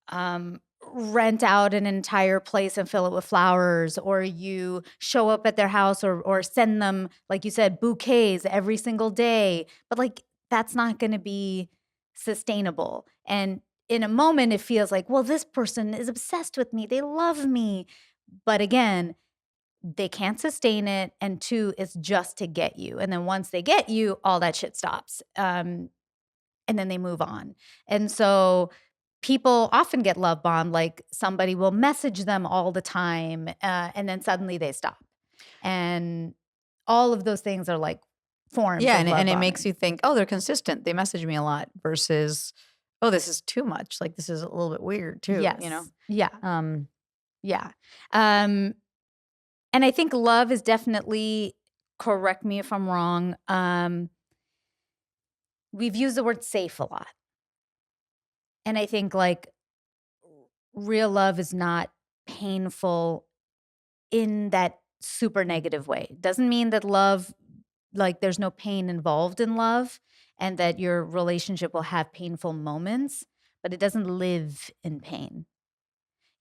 Speaker 1: rent out an entire place and fill it with flowers, or you show up at their house or send them, like you said, bouquets every single day. But like, that's not going to be sustainable. And in a moment, it feels like, well, this person is obsessed with me. They love me. But again, they can't sustain it. And two, it's just to get you. And then once they get you, all that shit stops. And then they move on. And so people often get love bombed. Like somebody will message them all the time, and then suddenly they stop. And all of those things are like forms of love
Speaker 2: and it
Speaker 1: bombing.
Speaker 2: makes you think, oh, they're consistent. They message me a lot versus, oh, this is too much. Like this is a little bit weird too,
Speaker 1: Yes. Yeah.
Speaker 2: Yeah.
Speaker 1: And I think love is definitely, correct me if I'm wrong, we've used the word safe a lot. And I think like real love is not painful in that super negative way. Doesn't mean that love, like there's no pain involved in love and that your relationship will have painful moments, but it doesn't live in pain,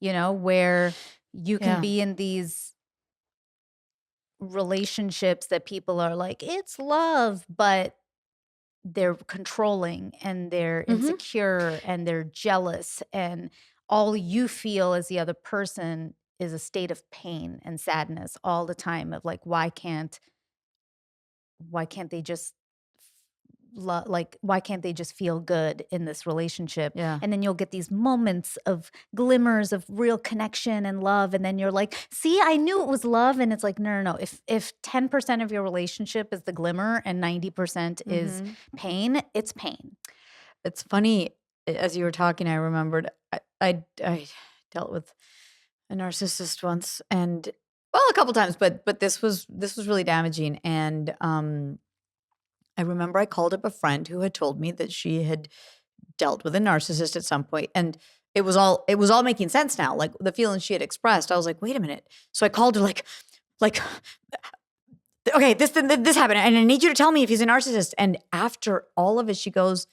Speaker 1: where you can be in these relationships that people are like, it's love, but they're controlling and they're insecure and they're jealous, and all you feel as the other person is a state of pain and sadness all the time of like, why can't they just why can't they just feel good in this relationship?
Speaker 2: Yeah.
Speaker 1: And then you'll get these moments of glimmers of real connection and love, and then you're like, see, I knew it was love. And it's like, no. If 10% of your relationship is the glimmer and 90% is pain, it's pain.
Speaker 2: It's funny, as you were talking, I remembered I dealt with a narcissist once, and a couple times, but this was really damaging. And I remember I called up a friend who had told me that she had dealt with a narcissist at some point, and it was all making sense now. Like the feelings she had expressed, I was like, wait a minute. So I called her like okay, this happened, and I need you to tell me if he's a narcissist. And after all of it, she goes,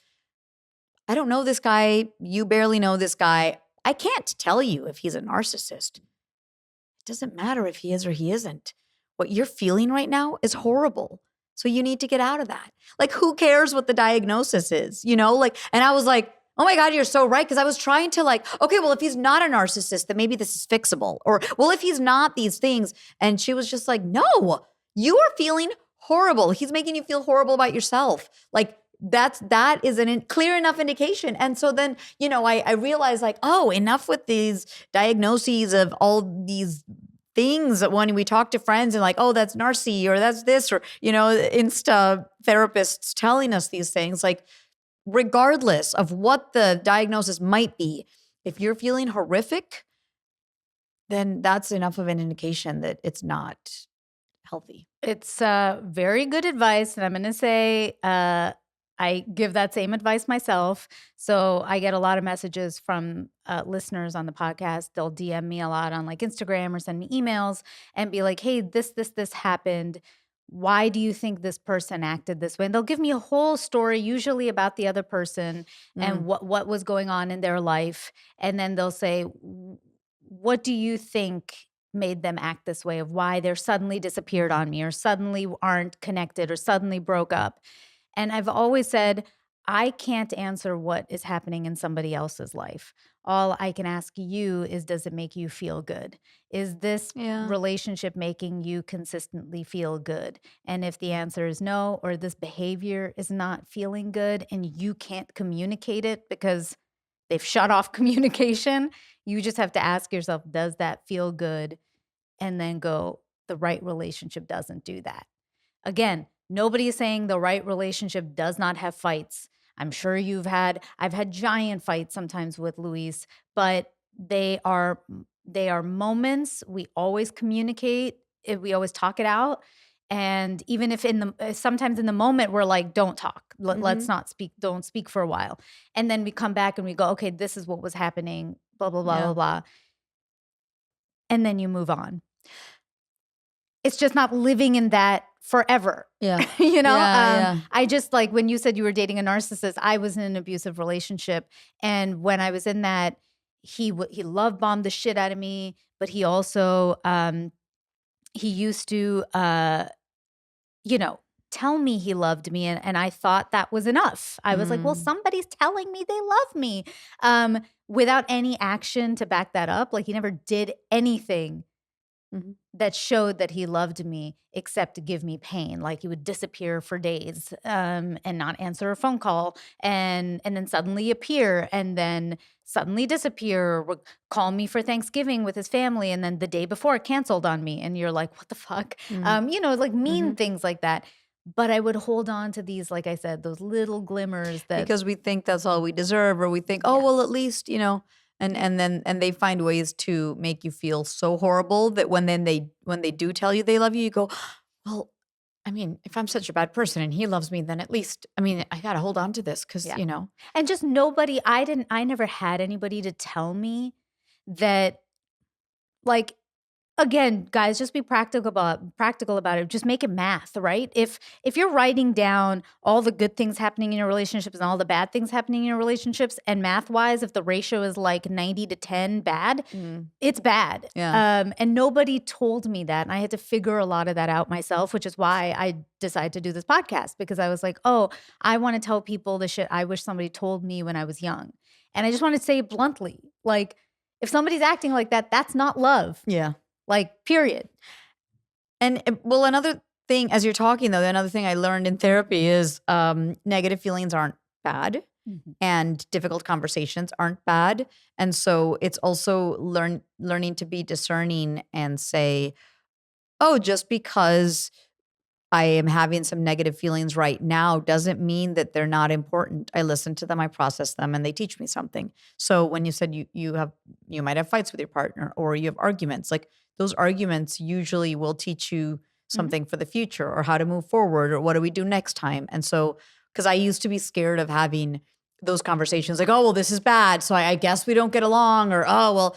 Speaker 2: I don't know this guy. You barely know this guy. I can't tell you if he's a narcissist. It doesn't matter if he is or he isn't. What you're feeling right now is horrible. So you need to get out of that. Like, who cares what the diagnosis is? You know, like, and I was like, oh my God, you're so right. Cause I was trying to like, okay, well, if he's not a narcissist, then maybe this is fixable. Or, well, if he's not these things. And she was just like, no, you are feeling horrible. He's making you feel horrible about yourself. Like, that is a clear enough indication. And so then, you know, I realized like, oh, enough with these diagnoses of all these things that when we talk to friends and like, oh, that's narcissy or that's this, or, you know, Insta therapists telling us these things, like, regardless of what the diagnosis might be, if you're feeling horrific, then that's enough of an indication that it's not healthy.
Speaker 1: It's very good advice. And I'm going to say, I give that same advice myself. So I get a lot of messages from listeners on the podcast. They'll DM me a lot on like Instagram or send me emails and be like, hey, this happened. Why do you think this person acted this way? And they'll give me a whole story, usually about the other person and what was going on in their life. And then they'll say, what do you think made them act this way, of why they're suddenly disappeared on me or suddenly aren't connected or suddenly broke up? And I've always said, I can't answer what is happening in somebody else's life. All I can ask you is, does it make you feel good? Is this relationship making you consistently feel good? And if the answer is no, or this behavior is not feeling good and you can't communicate it because they've shut off communication, you just have to ask yourself, does that feel good? And then go, the right relationship doesn't do that. Again, nobody is saying the right relationship does not have fights. I'm sure I've had giant fights sometimes with Luis, but they are moments. We always communicate. We always talk it out. And even if sometimes in the moment we're like, don't talk, let's not speak, don't speak for a while. And then we come back and we go, okay, this is what was happening, blah, blah, blah, blah, blah. And then you move on. It's just not living in that forever.
Speaker 2: Yeah.
Speaker 1: You know, I just, like, when you said you were dating a narcissist, I was in an abusive relationship. And when I was in that, he love bombed the shit out of me, but he also, he used to, you know, tell me he loved me. And I thought that was enough. I was like, well, somebody's telling me they love me, without any action to back that up. Like, he never did anything that showed that he loved me except to give me pain. Like, he would disappear for days and not answer a phone call and then suddenly appear and then suddenly disappear, or call me for Thanksgiving with his family and then the day before canceled on me. And you're like, what the fuck? You know, like mean things like that. But I would hold on to these, like I said, those little glimmers that,
Speaker 2: because we think that's all we deserve, or we think, oh, well, at least, you know. And they find ways to make you feel so horrible that when they do tell you they love you, you go, well, I mean, if I'm such a bad person and he loves me, then at least, I mean, I got to hold on to this because, you know.
Speaker 1: And just nobody, I never had anybody to tell me that, like, again, guys, just be practical about it. Just make it math, right? If you're writing down all the good things happening in your relationships and all the bad things happening in your relationships, and math-wise, if the ratio is like 90 to 10 bad, it's bad.
Speaker 2: Yeah.
Speaker 1: And nobody told me that. And I had to figure a lot of that out myself, which is why I decided to do this podcast, because I was like, oh, I want to tell people the shit I wish somebody told me when I was young. And I just want to say bluntly, like, if somebody's acting like that, that's not love.
Speaker 2: Yeah.
Speaker 1: Like, period.
Speaker 2: And well, another thing, as you're talking though, another thing I learned in therapy is negative feelings aren't bad and difficult conversations aren't bad. And so it's also learning to be discerning and say, oh, just because I am having some negative feelings right now doesn't mean that they're not important. I listen to them, I process them, and they teach me something. So when you said you might have fights with your partner or you have arguments, like, those arguments usually will teach you something for the future, or how to move forward, or what do we do next time. And so, because I used to be scared of having those conversations like, oh, well, this is bad. So I guess we don't get along, or, oh, well,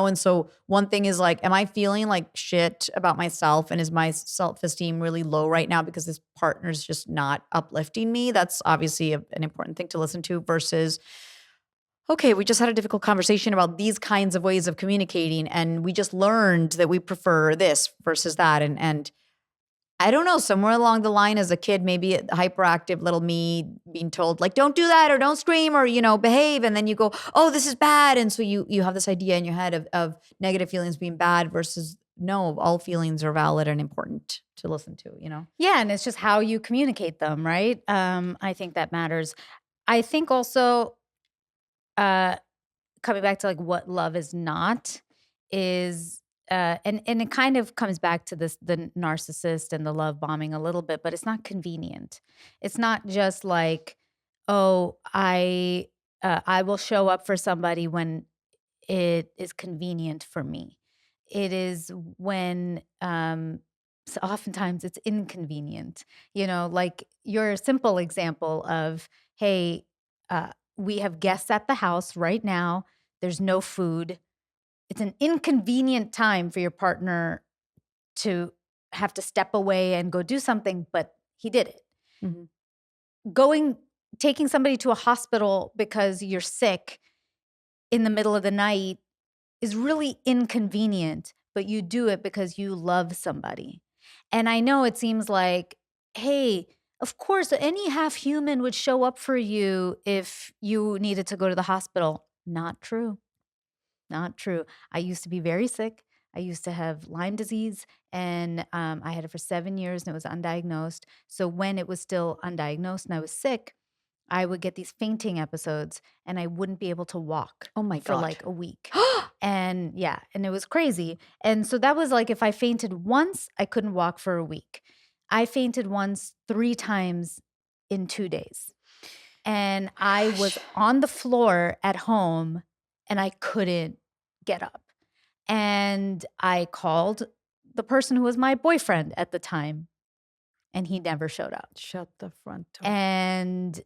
Speaker 2: and so one thing is like, am I feeling like shit about myself? And is my self-esteem really low right now because this partner's just not uplifting me? That's obviously an important thing to listen to versus, okay, we just had a difficult conversation about these kinds of ways of communicating. And we just learned that we prefer this versus that. And I don't know, somewhere along the line as a kid, maybe hyperactive little me being told like, don't do that or don't scream or, behave. And then you go, oh, this is bad. And so you have this idea in your head of negative feelings being bad versus no, all feelings are valid and important to listen to,
Speaker 1: Yeah, and it's just how you communicate them, right? I think that matters. I think also coming back to like what love is not is and it kind of comes back to the narcissist and the love bombing a little bit, but it's not convenient. It's not just like, oh, I will show up for somebody when it is convenient for me. It is when so oftentimes it's inconvenient. Like your simple example of, hey, we have guests at the house right now. There's no food. It's an inconvenient time for your partner to have to step away and go do something, but he did it.
Speaker 2: Mm-hmm.
Speaker 1: Taking somebody to a hospital because you're sick in the middle of the night is really inconvenient, but you do it because you love somebody. And I know it seems like, hey, of course, any half human would show up for you if you needed to go to the hospital. Not true. Not true. I used to be very sick. I used to have Lyme disease, and I had it for 7 years, and it was undiagnosed. So when it was still undiagnosed and I was sick, I would get these fainting episodes, and I wouldn't be able to walk
Speaker 2: Oh my
Speaker 1: for
Speaker 2: God.
Speaker 1: like a week. And yeah, and it was crazy. And so that was like if I fainted once, I couldn't walk for a week. I fainted once 3 times in 2 days. And I was on the floor at home and I couldn't get up. And I called the person who was my boyfriend at the time, and he never showed up.
Speaker 2: Shut the front door.
Speaker 1: And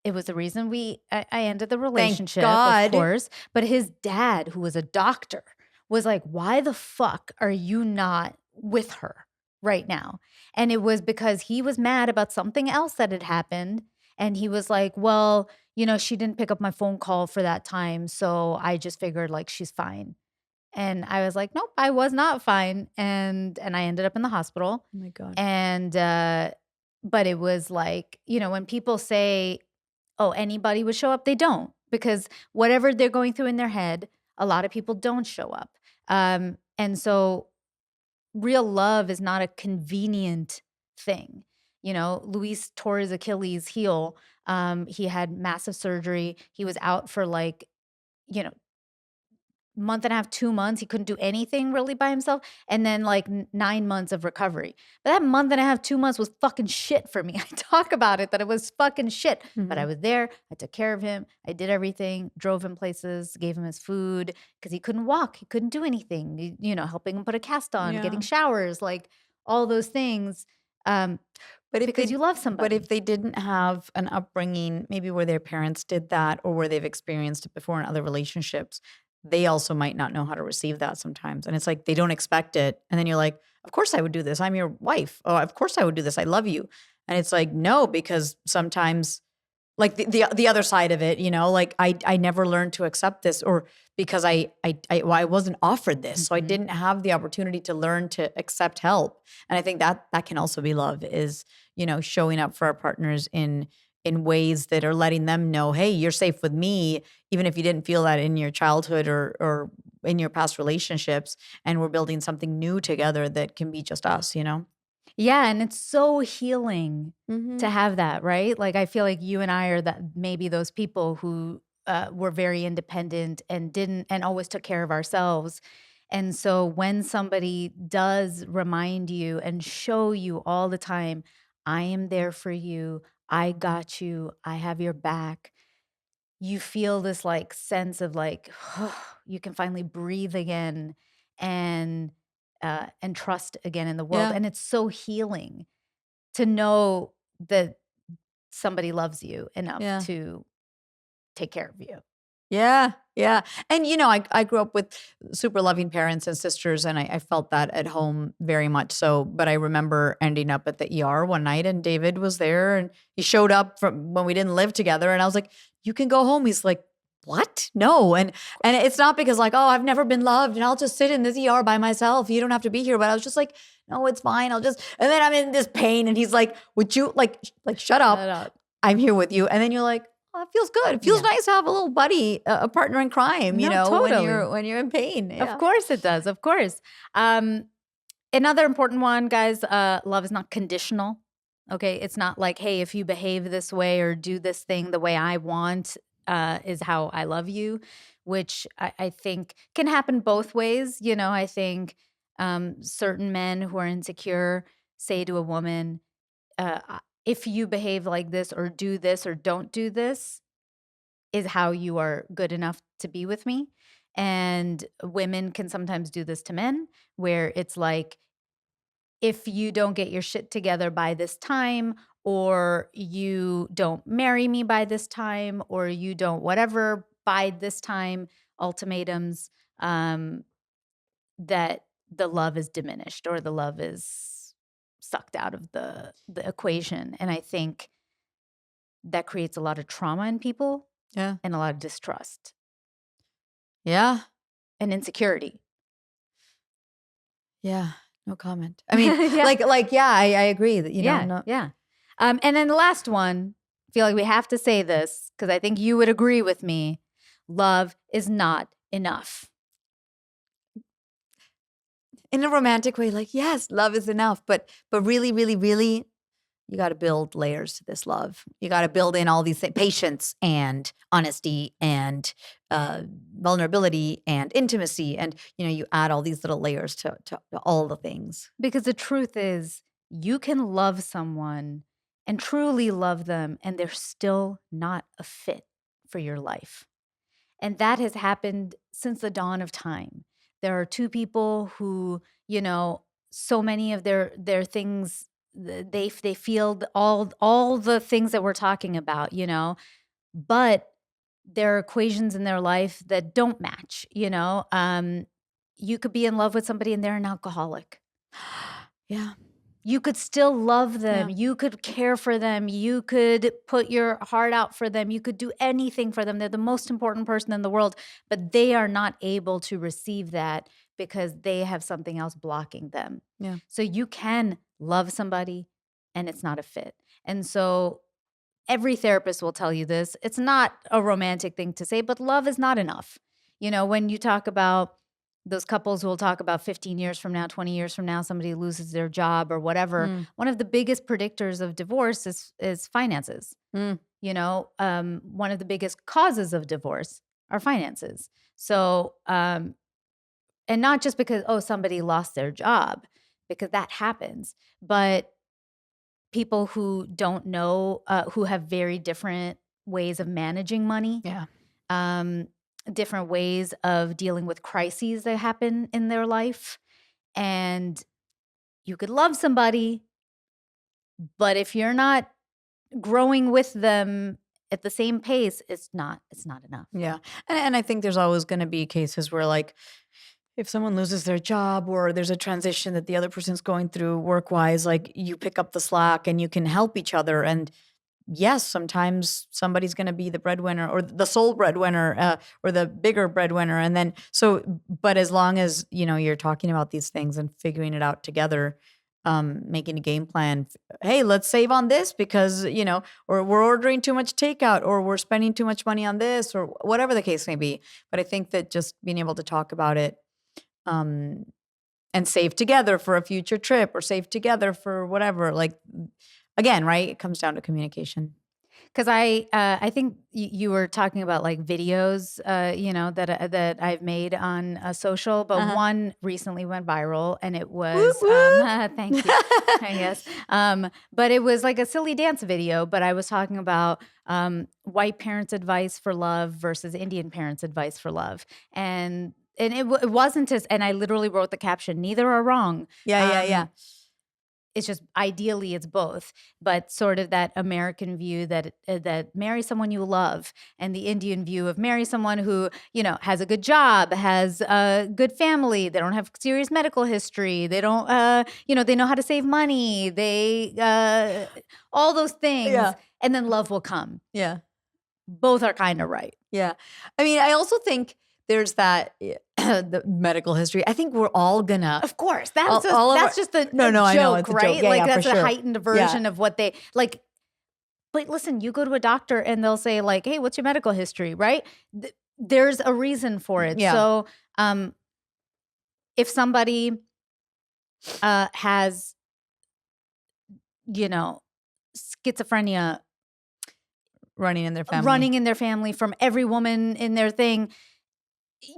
Speaker 1: it was the reason I ended the relationship,
Speaker 2: God.
Speaker 1: of course. But his dad, who was a doctor, was like, why the fuck are you not with her right now? And it was because he was mad about something else that had happened. And he was like, well, she didn't pick up my phone call for that time. So I just figured like she's fine. And I was like, nope, I was not fine. And I ended up in the hospital.
Speaker 2: Oh my God.
Speaker 1: And but it was like, when people say, oh, anybody would show up, they don't, because whatever they're going through in their head, a lot of people don't show up. And so real love is not a convenient thing. Luis tore his Achilles heel. He had massive surgery. He was out for like, month and a half, 2 months. He couldn't do anything really by himself. And then like 9 months of recovery. But that month and a half, 2 months was fucking shit for me. I talk about it that it was fucking shit. But I was there. I took care of him. I did everything, drove him places, gave him his food because he couldn't walk. He couldn't do anything, helping him put a cast on, getting showers, like all those things. But because you love somebody.
Speaker 2: But if they didn't have an upbringing, maybe where their parents did that or where they've experienced it before in other relationships, they also might not know how to receive that sometimes. And it's like they don't expect it. And then you're like, of course I would do this. I'm your wife. Oh, of course I would do this. I love you. And it's like, no, because sometimes like the other side of it, like I never learned to accept this, or because I wasn't offered this. So I didn't have the opportunity to learn to accept help. And I think that can also be love, is, showing up for our partners in ways that are letting them know, hey, you're safe with me, even if you didn't feel that in your childhood or in your past relationships. And we're building something new together that can be just us,
Speaker 1: Yeah, and it's so healing to have that, right? Like I feel like you and I are that maybe those people who were very independent and always took care of ourselves. And so when somebody does remind you and show you all the time, I am there for you, I got you, I have your back, you feel this like sense of like, you can finally breathe again and trust again in the world.
Speaker 2: Yeah.
Speaker 1: And it's so healing to know that somebody loves you enough
Speaker 2: Yeah.
Speaker 1: to take care of you.
Speaker 2: Yeah. Yeah. And, I grew up with super loving parents and sisters, and I felt that at home very much so. But I remember ending up at the ER one night, and David was there, and he showed up from when we didn't live together. And I was like, you can go home. He's like, what? No. And it's not because like, oh, I've never been loved and I'll just sit in this ER by myself. You don't have to be here. But I was just like, no, it's fine. And then I'm in this pain. And he's like, would you like shut up.
Speaker 1: Shut up.
Speaker 2: I'm here with you. And then you're like, oh, it feels good. It feels nice to have a little buddy, a partner in crime,
Speaker 1: Totally.
Speaker 2: when you're in pain. Yeah.
Speaker 1: Of course it does. Of course. Another important one, guys, love is not conditional. Okay. It's not like, hey, if you behave this way or do this thing the way I want, is how I love you, which I think can happen both ways. I think certain men who are insecure say to a woman, if you behave like this or do this or don't do this is how you are good enough to be with me. And women can sometimes do this to men where it's like, if you don't get your shit together by this time, or you don't marry me by this time, or you don't whatever by this time, ultimatums, that the love is diminished or the love is sucked out of the equation. And I think that creates a lot of trauma in people.
Speaker 2: Yeah.
Speaker 1: And a lot of distrust.
Speaker 2: Yeah.
Speaker 1: And insecurity.
Speaker 2: Yeah. No comment. I mean,
Speaker 1: yeah.
Speaker 2: I agree that,
Speaker 1: Yeah. And then the last one, I feel like we have to say this because I think you would agree with me. Love is not enough.
Speaker 2: In a romantic way, like, yes, love is enough. But really, really, really, you got to build layers to this love. You got to build in all these things, patience and honesty and vulnerability and intimacy. And, you add all these little layers to all the things.
Speaker 1: Because the truth is, you can love someone and truly love them, and they're still not a fit for your life. And that has happened since the dawn of time. There are two people who, so many of their things, they feel all the things that we're talking about, but there are equations in their life that don't match. You could be in love with somebody and they're an alcoholic.
Speaker 2: Yeah.
Speaker 1: You could still love them.
Speaker 2: Yeah.
Speaker 1: You could care for them. You could put your heart out for them. You could do anything for them. They're the most important person in the world, but they are not able to receive that because they have something else blocking them.
Speaker 2: Yeah.
Speaker 1: So you can love somebody and it's not a fit. And so every therapist will tell you this. It's not a romantic thing to say, but love is not enough. When you talk about those couples who will talk about 15 years from now, 20 years from now, somebody loses their job or whatever. One of the biggest predictors of divorce is finances. One of the biggest causes of divorce are finances. So, and not just because, somebody lost their job, because that happens, but people who don't know, who have very different ways of managing money.
Speaker 2: Yeah.
Speaker 1: Different ways of dealing with crises that happen in their life. And you could love somebody, but if you're not growing with them at the same pace, it's not enough.
Speaker 2: Yeah. And I think there's always going to be cases where, like, if someone loses their job or there's a transition that the other person's going through work-wise, like, you pick up the slack and you can help each other. And yes, sometimes somebody's going to be the breadwinner or the sole breadwinner or the bigger breadwinner. And then but as long as, you're talking about these things and figuring it out together, making a game plan. Hey, let's save on this because, or we're ordering too much takeout or we're spending too much money on this or whatever the case may be. But I think that just being able to talk about it and save together for a future trip or save together for whatever, like, again, right? It comes down to communication.
Speaker 1: Because I think you were talking about like videos, that I've made on social, but one recently went viral, and it was thank you, yes, but it was like a silly dance video. But I was talking about white parents' advice for love versus Indian parents' advice for love, and it wasn't as, and I literally wrote the caption: "Neither are wrong."
Speaker 2: Yeah.
Speaker 1: it's just ideally it's both, but sort of that American view that marry someone you love, and the Indian view of marry someone who, you know, has a good job, has a good family, they don't have serious medical history, they don't, you know, they know how to save money, they, all those things,
Speaker 2: Yeah.
Speaker 1: and then love will come.
Speaker 2: Yeah.
Speaker 1: Both are kind of right.
Speaker 2: Yeah. I mean, I also think there's that the medical history. I think we're all gonna.
Speaker 1: Of course, that's
Speaker 2: all
Speaker 1: just a
Speaker 2: No,
Speaker 1: a
Speaker 2: no,
Speaker 1: joke,
Speaker 2: I know, it's a joke.
Speaker 1: right?
Speaker 2: Yeah,
Speaker 1: like
Speaker 2: yeah, for
Speaker 1: that's a
Speaker 2: sure.
Speaker 1: heightened version of what they like. But listen, you go to a doctor and they'll say like, "Hey, what's your medical history?" Right? There's a reason for it.
Speaker 2: Yeah.
Speaker 1: So, if somebody has, you know, schizophrenia
Speaker 2: running in their family
Speaker 1: from every woman in their thing,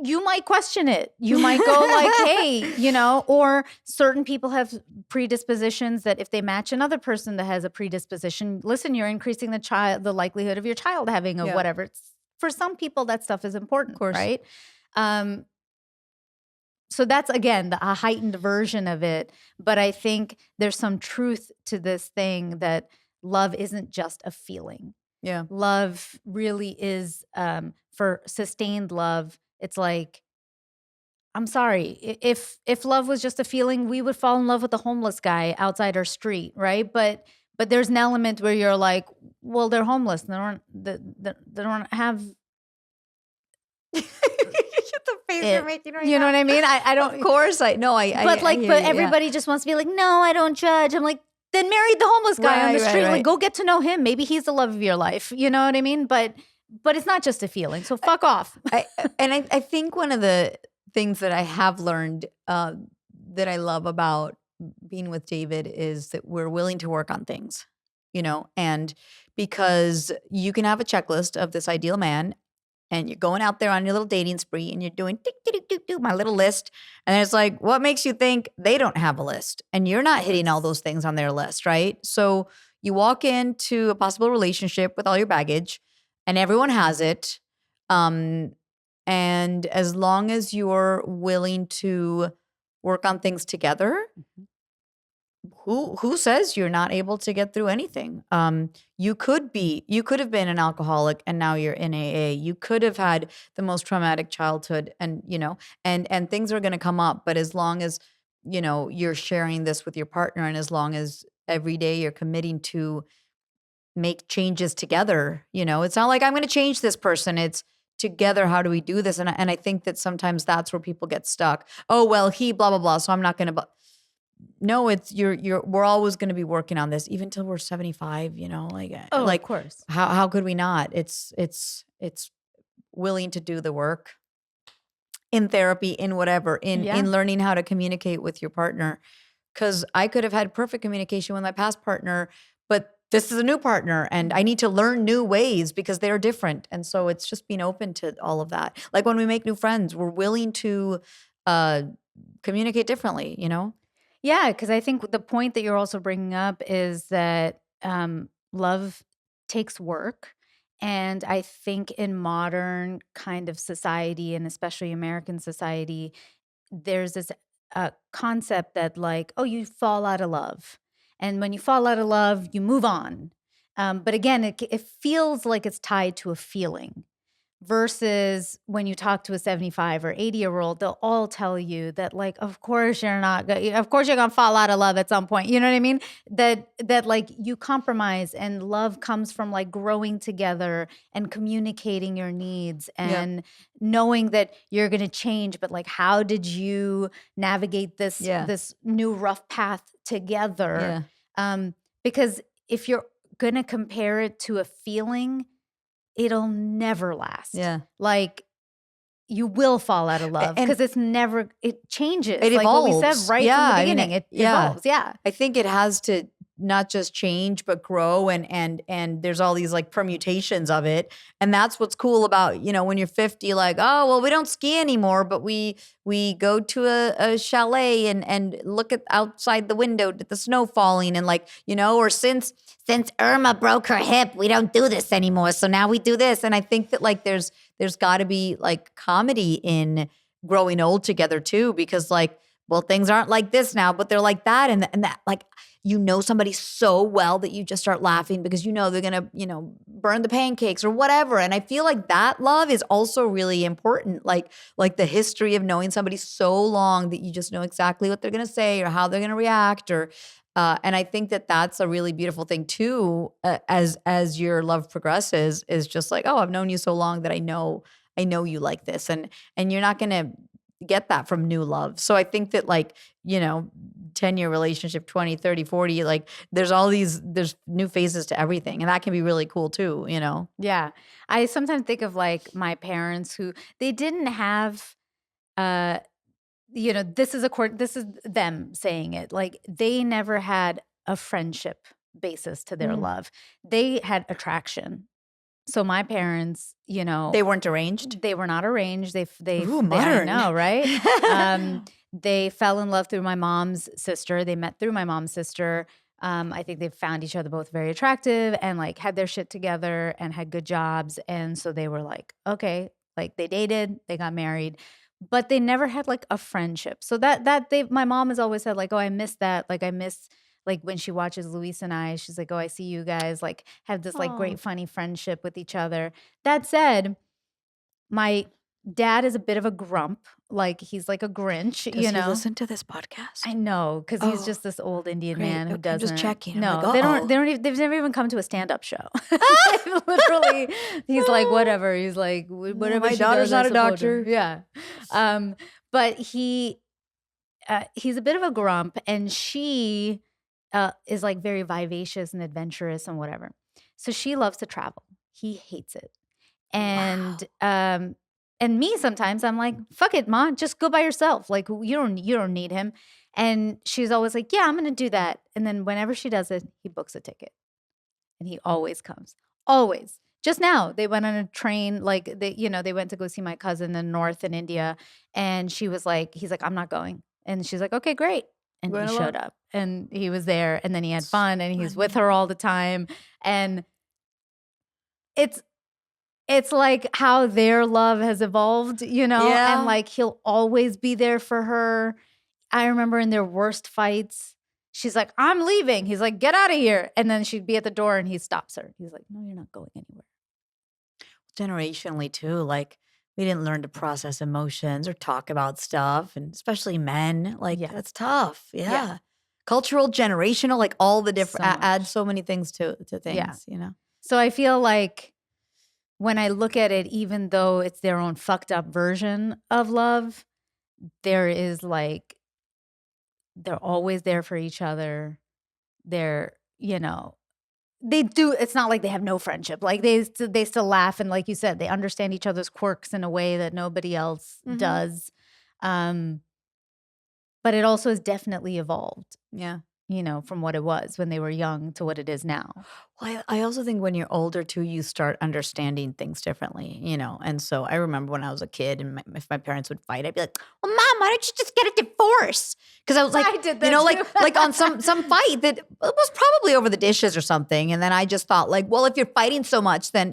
Speaker 1: you might question it. You might go like, hey, you know, or certain people have predispositions that if they match another person that has a predisposition, listen, you're increasing the likelihood of your child having a whatever. For some people, that stuff is important,
Speaker 2: of course.
Speaker 1: right? So that's, again, a heightened version of it. But I think there's some truth to this thing that love isn't just a feeling.
Speaker 2: Yeah.
Speaker 1: Love really is, for sustained love, it's like, I'm sorry, if love was just a feeling, we would fall in love with the homeless guy outside our street, right? But there's an element where you're like, well, they're homeless. They don't have
Speaker 2: The face you're making right
Speaker 1: you know
Speaker 2: now.
Speaker 1: what I mean? I don't.
Speaker 2: Of course, I know.
Speaker 1: But everybody just wants to be like, no, I don't judge. I'm like, then marry the homeless guy on the street.
Speaker 2: Right.
Speaker 1: Like, go get to know him. Maybe he's the love of your life. You know what I mean? But it's not just a feeling. So fuck off.
Speaker 2: I think one of the things that I have learned that I love about being with David is that we're willing to work on things, you know, and because you can have a checklist of this ideal man, and you're going out there on your little dating spree and you're doing my little list. And it's like, what makes you think they don't have a list? And you're not hitting all those things on their list, right? So you walk into a possible relationship with all your baggage and everyone has it. And as long as you're willing to work on things together, who says you're not able to get through anything? You could have been an alcoholic and now you're in AA. You could have had the most traumatic childhood, and you know, and things are going to come up. But as long as you know you're sharing this with your partner, and as long as every day you're committing to make changes together, you know, it's not like I'm going to change this person. It's together. How do we do this? And I think that sometimes that's where people get stuck. Oh well, he blah blah blah. So I'm not going to. No, it's we're always going to be working on this even till we're 75, you know, like
Speaker 1: of course.
Speaker 2: How could we not? It's willing to do the work in therapy, in whatever, in learning how to communicate with your partner. Cuz I could have had perfect communication with my past partner, but this is a new partner and I need to learn new ways because they're different. And so it's just being open to all of that. Like when we make new friends, we're willing to communicate differently, you know?
Speaker 1: Yeah, because I think the point that you're also bringing up is that love takes work. And I think in modern kind of society, and especially American society, there's this concept that like, oh, you fall out of love. And when you fall out of love, you move on. But again, it feels like it's tied to a feeling. Versus when you talk to a 75 or 80-year-old, they'll all tell you that, like, of course you're gonna fall out of love at some point. You know what I mean? That like you compromise, and love comes from like growing together and communicating your needs and knowing that you're gonna change. But like, how did you navigate this new rough path together? Because if you're gonna compare it to a feeling, it'll never last.
Speaker 2: Yeah.
Speaker 1: Like you will fall out of love because it changes.
Speaker 2: It
Speaker 1: like
Speaker 2: evolves.
Speaker 1: What we said right from the beginning. It evolves. Yeah.
Speaker 2: I think it has to not just change, but grow. And there's all these like permutations of it. And that's what's cool about, you know, when you're 50, like, oh, well, we don't ski anymore, but we go to a chalet and look at outside the window at the snow falling and like, you know, or since Irma broke her hip, we don't do this anymore. So now we do this. And I think that like there's got to be like comedy in growing old together too, because like well, things aren't like this now, but they're like that. And that, like, you know somebody so well that you just start laughing because you know they're going to, burn the pancakes or whatever. And I feel like that love is also really important. Like the history of knowing somebody so long that you just know exactly what they're going to say or how they're going to react and I think that that's a really beautiful thing too, as your love progresses, is just like, oh, I've known you so long that I know you like this, and you're not gonna get that from new love. So I think that 10-year relationship, 20, 30, 40, like there's new phases to everything, and that can be really cool too.
Speaker 1: Yeah, I sometimes think of like my parents who they didn't have. This is them saying it. Like they never had a friendship basis to their love. They had attraction. So my parents,
Speaker 2: they weren't arranged.
Speaker 1: They were not arranged.
Speaker 2: Ooh, modern.
Speaker 1: I know, right? They fell in love through my mom's sister. They met through my mom's sister. I think they found each other both very attractive and like had their shit together and had good jobs. And so they were like, okay, like they dated, they got married, but they never had like a friendship. So my mom has always said like, oh, I miss that. Like I miss like when she watches Luis and I, she's like, oh, I see you guys like have this like great funny friendship with each other. That said, my dad is a bit of a grump. Like he's like a Grinch,
Speaker 2: Does he listen to this podcast?
Speaker 1: I know, because he's just this old Indian man who doesn't.
Speaker 2: I'm just checking.
Speaker 1: No,
Speaker 2: like,
Speaker 1: they don't. They've never even come to a stand-up show. Literally, he's like whatever. He's like whatever.
Speaker 2: My daughter's not a doctor.
Speaker 1: Yeah, but he's a bit of a grump, and she is like very vivacious and adventurous and whatever. So she loves to travel. He hates it. And and me sometimes I'm like, fuck it, Ma, just go by yourself. Like you don't need him. And she's always like, yeah, I'm gonna do that. And then whenever she does it, he books a ticket. And he always comes. Always. Just now, they went on a train, like they went to go see my cousin in the north in India. And he's like, I'm not going. And she's like, okay, great. And he showed up and he was there and then he had fun and he's with her all the time. And it's like how their love has evolved,
Speaker 2: Yeah.
Speaker 1: and like he'll always be there for her. I remember in their worst fights, she's like, I'm leaving. He's like, get out of here. And then she'd be at the door and he stops her. He's like, no, you're not going anywhere.
Speaker 2: Generationally too, like we didn't learn to process emotions or talk about stuff, and especially men, like that's tough. Yeah. Cultural, generational, like all the different add so many things to things,
Speaker 1: So I feel like when I look at it, even though it's their own fucked up version of love, there is like, they're always there for each other. They're, they do. It's not like they have no friendship. Like they still laugh. And like you said, they understand each other's quirks in a way that nobody else does. But it also has definitely evolved.
Speaker 2: Yeah.
Speaker 1: From what it was when they were young to what it is now.
Speaker 2: Well, I also think when you're older too, you start understanding things differently, And so I remember when I was a kid and if my parents would fight, I'd be like, well, Mom, why don't you just get a divorce? Because I was like,
Speaker 1: I did that
Speaker 2: like on some fight that was probably over the dishes or something. And then I just thought like, well, if you're fighting so much, then,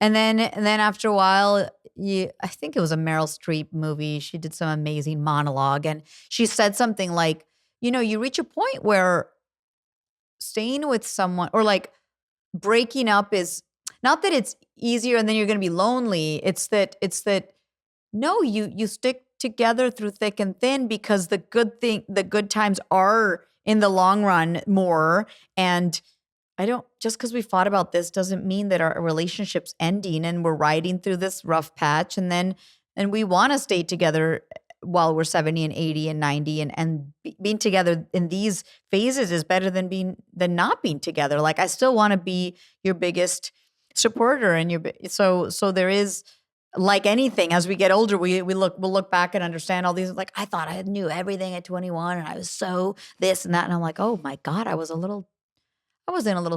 Speaker 2: and then after a while, I think it was a Meryl Streep movie. She did some amazing monologue and she said something like, you reach a point where staying with someone or like breaking up is not that it's easier and then you're going to be lonely. It's that no, you stick together through thick and thin because the good times are in the long run more. And just because we fought about this doesn't mean that our relationship's ending and we're riding through this rough patch and we want to stay together while we're 70 and 80 and 90 and being together in these phases is better than not being together. Like I still want to be your biggest supporter and so there is, like anything, as we get older, we'll look back and understand all these, like I thought I knew everything at 21 and I was so this and that. And I'm like, oh my God, I was in a little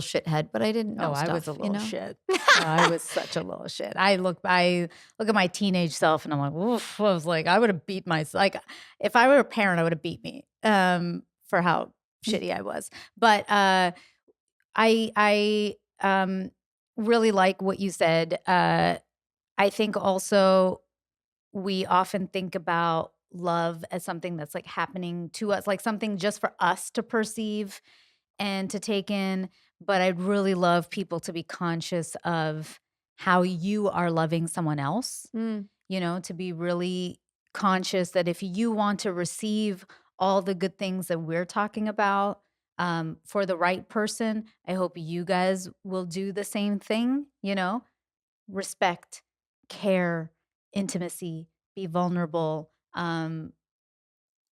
Speaker 2: shithead, but I didn't know stuff.
Speaker 1: I was a little shit. I was such a little shit. I look at my teenage self and I'm like, oof. I was like, I would have beat myself. Like if I were a parent, I would have beat me for how shitty I was. But I really like what you said. I think also we often think about love as something that's like happening to us, like something just for us to perceive and to take in. But I'd really love people to be conscious of how you are loving someone else, to be really conscious that if you want to receive all the good things that we're talking about for the right person, I hope you guys will do the same thing, respect, care, intimacy, be vulnerable. And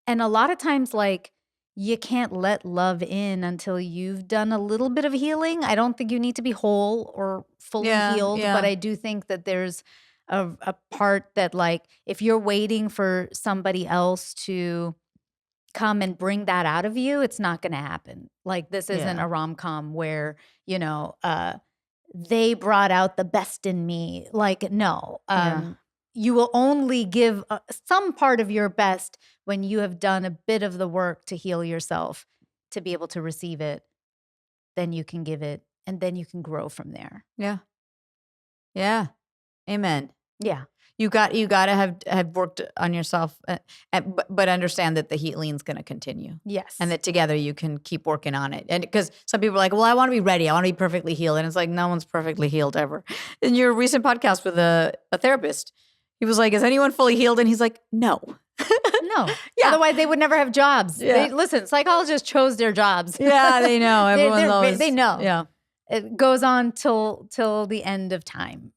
Speaker 1: a lot of times, like, you can't let love in until you've done a little bit of healing. I don't think you need to be whole or fully healed, but I do think that there's a part that, like, if you're waiting for somebody else to come and bring that out of you, it's not going to happen. Like, this isn't a rom-com where, they brought out the best in me. Like, no. You will only give some part of your best when you have done a bit of the work to heal yourself to be able to receive it. Then you can give it, and then you can grow from there.
Speaker 2: Yeah. Yeah. Amen.
Speaker 1: Yeah.
Speaker 2: You got to have worked on yourself, but understand that the healing's going to continue.
Speaker 1: Yes.
Speaker 2: And that together you can keep working on it. And because some people are like, well, I want to be ready. I want to be perfectly healed. And it's like, no one's perfectly healed ever. In your recent podcast with a therapist, he was like, is anyone fully healed? And he's like, no.
Speaker 1: No. Yeah. Otherwise, they would never have jobs.
Speaker 2: Yeah.
Speaker 1: Listen, psychologists chose their jobs.
Speaker 2: Yeah, they know. Everyone
Speaker 1: they know.
Speaker 2: Yeah.
Speaker 1: It goes on till the end of time.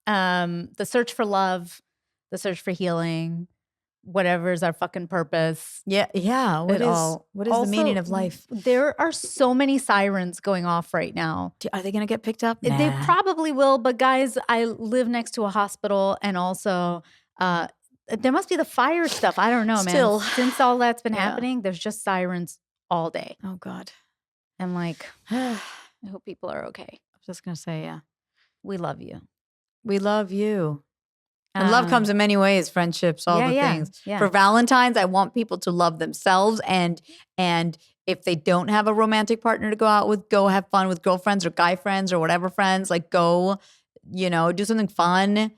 Speaker 1: The search for love, the search for healing, whatever is our fucking purpose.
Speaker 2: Yeah. Yeah. What is the meaning of life?
Speaker 1: There are so many sirens going off right now.
Speaker 2: Are they going to get picked up? Nah.
Speaker 1: They probably will. But guys, I live next to a hospital, and also there must be the fire stuff. I don't know, man. Since all that's been happening, there's just sirens all day.
Speaker 2: Oh, God.
Speaker 1: I'm like, I hope people are okay.
Speaker 2: I was just going to say, yeah.
Speaker 1: We love you.
Speaker 2: We love you. And love comes in many ways, friendships, all the things.
Speaker 1: Yeah.
Speaker 2: For Valentine's, I want people to love themselves. And if they don't have a romantic partner to go out with, go have fun with girlfriends or guy friends or whatever friends. Like, go, do something fun.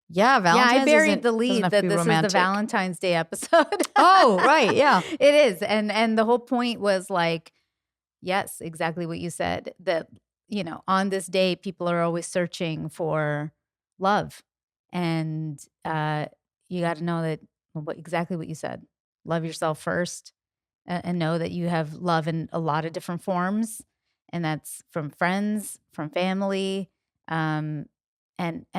Speaker 2: Yeah, Valentine's.
Speaker 1: Yeah, I buried the lead that this is the Valentine's Day episode.
Speaker 2: Oh, right. Yeah.
Speaker 1: It is. And the whole point was like, yes, exactly what you said. That, on this day, people are always searching for love. And you got to know that exactly what you said. Love yourself first, and know that you have love in a lot of different forms. And that's from friends, from family, and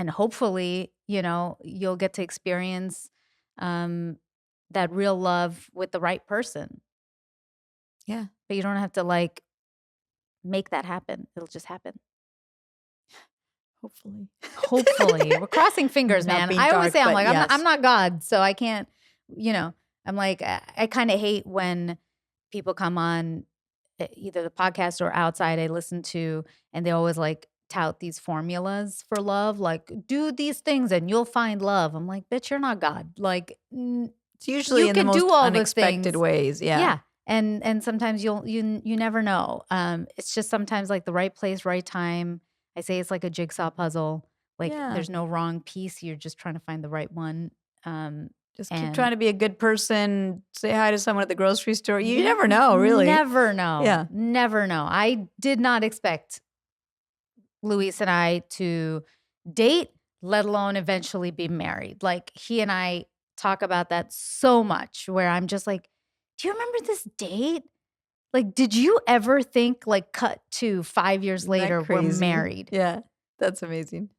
Speaker 1: hopefully, you'll get to experience that real love with the right person.
Speaker 2: Yeah.
Speaker 1: But you don't have to like make that happen. It'll just happen. Hopefully. We're crossing fingers, man. I always say, I'm not God, so I can't, I'm like, I kind of hate when people come on either the podcast or outside I listen to, and they always like tout these formulas for love, like do these things and you'll find love. I'm like, bitch, you're not God. Like,
Speaker 2: it's usually in the most unexpected ways. Yeah.
Speaker 1: Yeah. And sometimes you never know. It's just sometimes like the right place, right time. I say it's like a jigsaw puzzle. Like there's no wrong piece. You're just trying to find the right one.
Speaker 2: Just keep trying to be a good person. Say hi to someone at the grocery store. You never know, really.
Speaker 1: Never know.
Speaker 2: Yeah.
Speaker 1: Never know. I did not expect Luis and I to date, let alone eventually be married. Like he and I talk about that so much where I'm just like, do you remember this date? Like, did you ever think like cut to 5 years later, we're married?
Speaker 2: Yeah. That's amazing.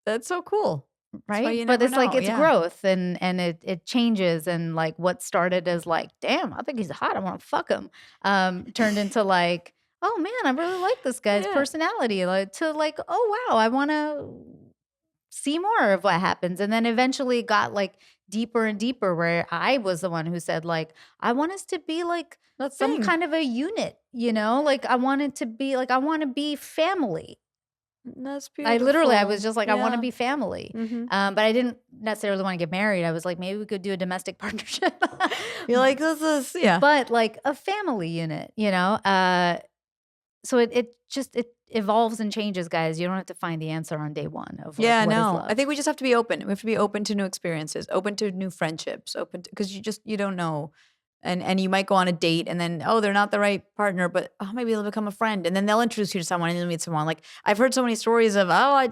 Speaker 2: That's so cool.
Speaker 1: Right. But it's like, it's growth and it changes. And like what started as like, damn, I think he's hot, I want to fuck him. Turned into like, oh man, I really like this guy's personality. Like to like, oh wow, I want to see more of what happens. And then eventually got like deeper and deeper where I was the one who said like, I want us to be like some kind of a unit, like I want it to be like, I want to be family.
Speaker 2: That's beautiful.
Speaker 1: I was just like, I want to be family. Mm-hmm. But I didn't necessarily want to get married. I was like, maybe we could do a domestic partnership.
Speaker 2: You're like, this is,
Speaker 1: But like a family unit, So it evolves and changes, guys. You don't have to find the answer on day one of like,
Speaker 2: Yeah,
Speaker 1: what is
Speaker 2: no.
Speaker 1: love.
Speaker 2: I think we just have to be open. We have to be open to new experiences, open to new friendships, open to, because you don't know. And you might go on a date and then, oh, they're not the right partner, but maybe they'll become a friend. And then they'll introduce you to someone and you'll meet someone. Like I've heard so many stories of,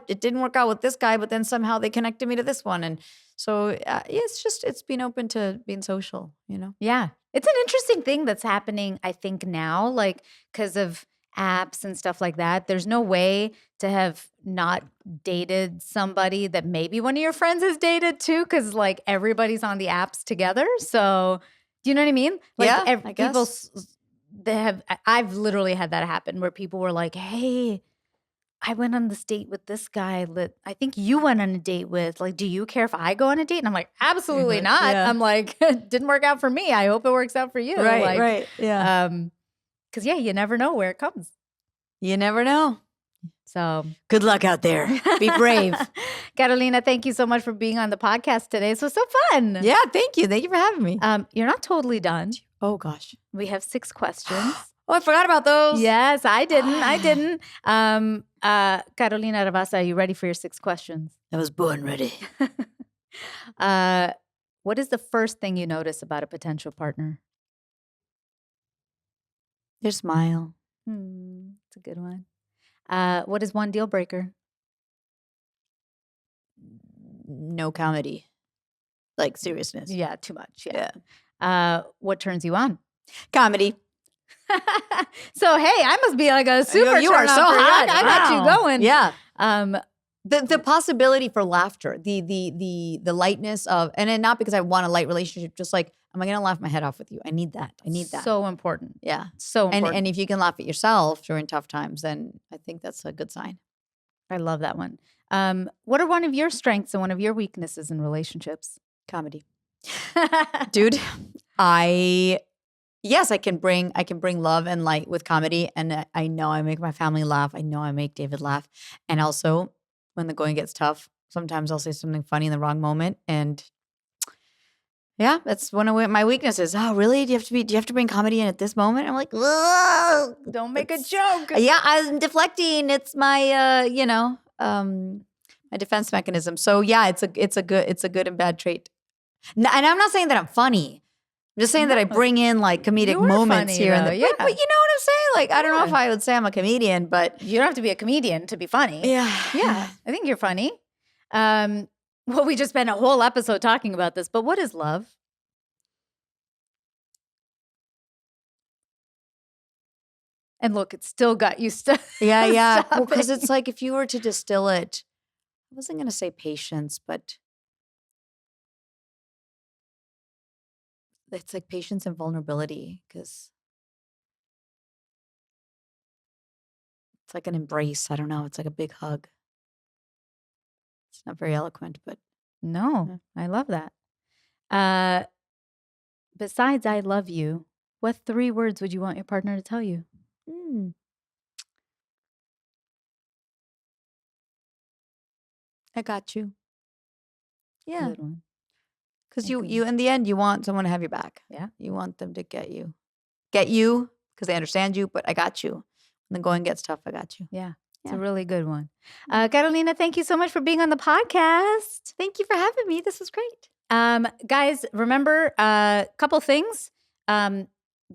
Speaker 2: it didn't work out with this guy, but then somehow they connected me to this one. And so it's being open to being social, you know?
Speaker 1: Yeah. It's an interesting thing that's happening, I think, now, like, because of apps and stuff like that. There's no way to have not dated somebody that maybe one of your friends has dated too, because like everybody's on the apps together. So, do you know what I mean? Like,
Speaker 2: Yeah, I guess.
Speaker 1: people, I've literally had that happen where people were like, hey, I went on this date with this guy that I think you went on a date with. Like, do you care if I go on a date? And I'm like, absolutely not.
Speaker 2: Yeah.
Speaker 1: I'm like, it didn't work out for me. I hope it works out for you.
Speaker 2: Right. Yeah.
Speaker 1: Because you never know where it comes.
Speaker 2: You never know.
Speaker 1: So
Speaker 2: good luck out there. Be brave.
Speaker 1: Carolina, thank you so much for being on the podcast today. This was so fun.
Speaker 2: Yeah, thank you. Thank you for having me.
Speaker 1: You're not totally done.
Speaker 2: Oh, gosh.
Speaker 1: We have 6 questions.
Speaker 2: Oh, I forgot about those.
Speaker 1: Yes, I didn't. Carolina Ravassa, are you ready for your 6 questions?
Speaker 2: I was born ready.
Speaker 1: What is the first thing you notice about a potential partner?
Speaker 2: Their smile.
Speaker 1: It's a good one. What is one deal breaker?
Speaker 2: No comedy. Like seriousness.
Speaker 1: Yeah, too much. Yeah. What turns you on?
Speaker 2: Comedy.
Speaker 1: So hey, I must be like a super.
Speaker 2: You are so hot.
Speaker 1: I got you going.
Speaker 2: Yeah. The possibility for laughter, the lightness of, and then not because I want a light relationship, just like, am I going to laugh my head off with you? I need that.
Speaker 1: So important.
Speaker 2: Yeah.
Speaker 1: So important.
Speaker 2: And if you can laugh at yourself during tough times, then I think that's a good sign.
Speaker 1: I love that one. What are one of your strengths and one of your weaknesses in relationships?
Speaker 2: Comedy. Dude, Yes, I can bring love and light with comedy, and I know I make my family laugh. I know I make David laugh, and also when the going gets tough, sometimes I'll say something funny in the wrong moment, and yeah, that's one of my weaknesses. Oh, really? Do you have to bring comedy in at this moment? I'm like, whoa,
Speaker 1: don't make a joke.
Speaker 2: Yeah, I'm deflecting. It's my my defense mechanism. So yeah, it's a good and bad trait. And I'm not saying that I'm funny. I'm just saying that I bring in like comedic moments here and there.
Speaker 1: Yeah.
Speaker 2: But you know what I'm saying? Like, I don't know if I would say I'm a comedian, but
Speaker 1: you don't have to be a comedian to be funny.
Speaker 2: Yeah.
Speaker 1: I think you're funny. Well, we just spent a whole episode talking about this, but what is love? And look, it's still got you stuck.
Speaker 2: Yeah. Well, because it's like if you were to distill it, I wasn't going to say patience, but it's like patience and vulnerability, because it's like an embrace. I don't know. It's like a big hug. It's not very eloquent, but
Speaker 1: no, I love that. Besides I love you, what 3 words would you want your partner to tell you?
Speaker 2: I got you. Yeah.
Speaker 1: Good one.
Speaker 2: Because you in the end, you want someone to have your back.
Speaker 1: Yeah.
Speaker 2: You want them to get you because they understand you, but I got you. When the going gets tough, I got you.
Speaker 1: Yeah. It's a really good one. Carolina, thank you so much for being on the podcast.
Speaker 2: Thank you for having me. This was great.
Speaker 1: Guys, remember a couple things. The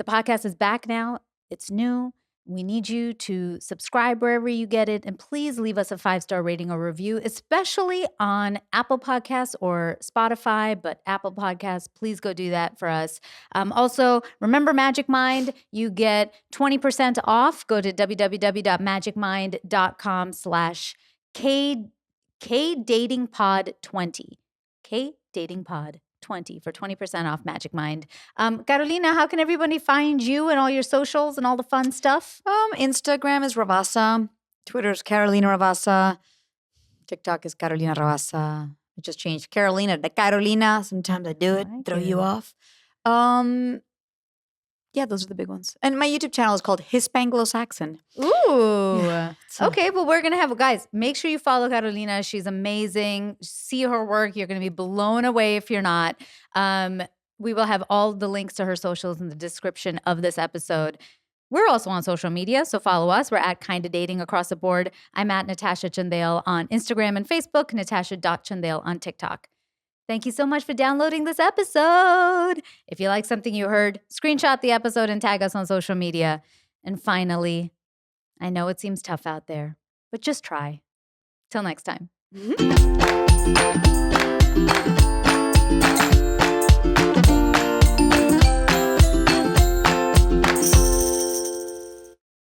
Speaker 1: podcast is back now. It's new. We need you to subscribe wherever you get it. And please leave us a 5-star rating or review, especially on Apple Podcasts or Spotify. But Apple Podcasts, please go do that for us. Also, remember Magic Mind. You get 20% off. Go to www.magicmind.com/KDatingPod20. KDatingPod20 for 20% off Magic Mind. Carolina, how can everybody find you and all your socials and all the fun stuff?
Speaker 2: Instagram is Ravassa. Twitter is Carolina Ravassa. TikTok is Carolina Ravassa. I just changed Carolina to Carolina. Sometimes I do it, throw you off. Yeah, those are the big ones. And my YouTube channel is called Hispanglo-Saxon.
Speaker 1: Ooh. Yeah, okay, well, we're going to have, guys, make sure you follow Carolina. She's amazing. See her work. You're going to be blown away if you're not. We will have all the links to her socials in the description of this episode. We're also on social media, so follow us. We're at Kinda Dating across the board. I'm at Natasha Chandel on Instagram and Facebook, natasha.chandel on TikTok. Thank you so much for downloading this episode. If you like something you heard, screenshot the episode and tag us on social media. And finally, I know it seems tough out there, but just try. Till next time.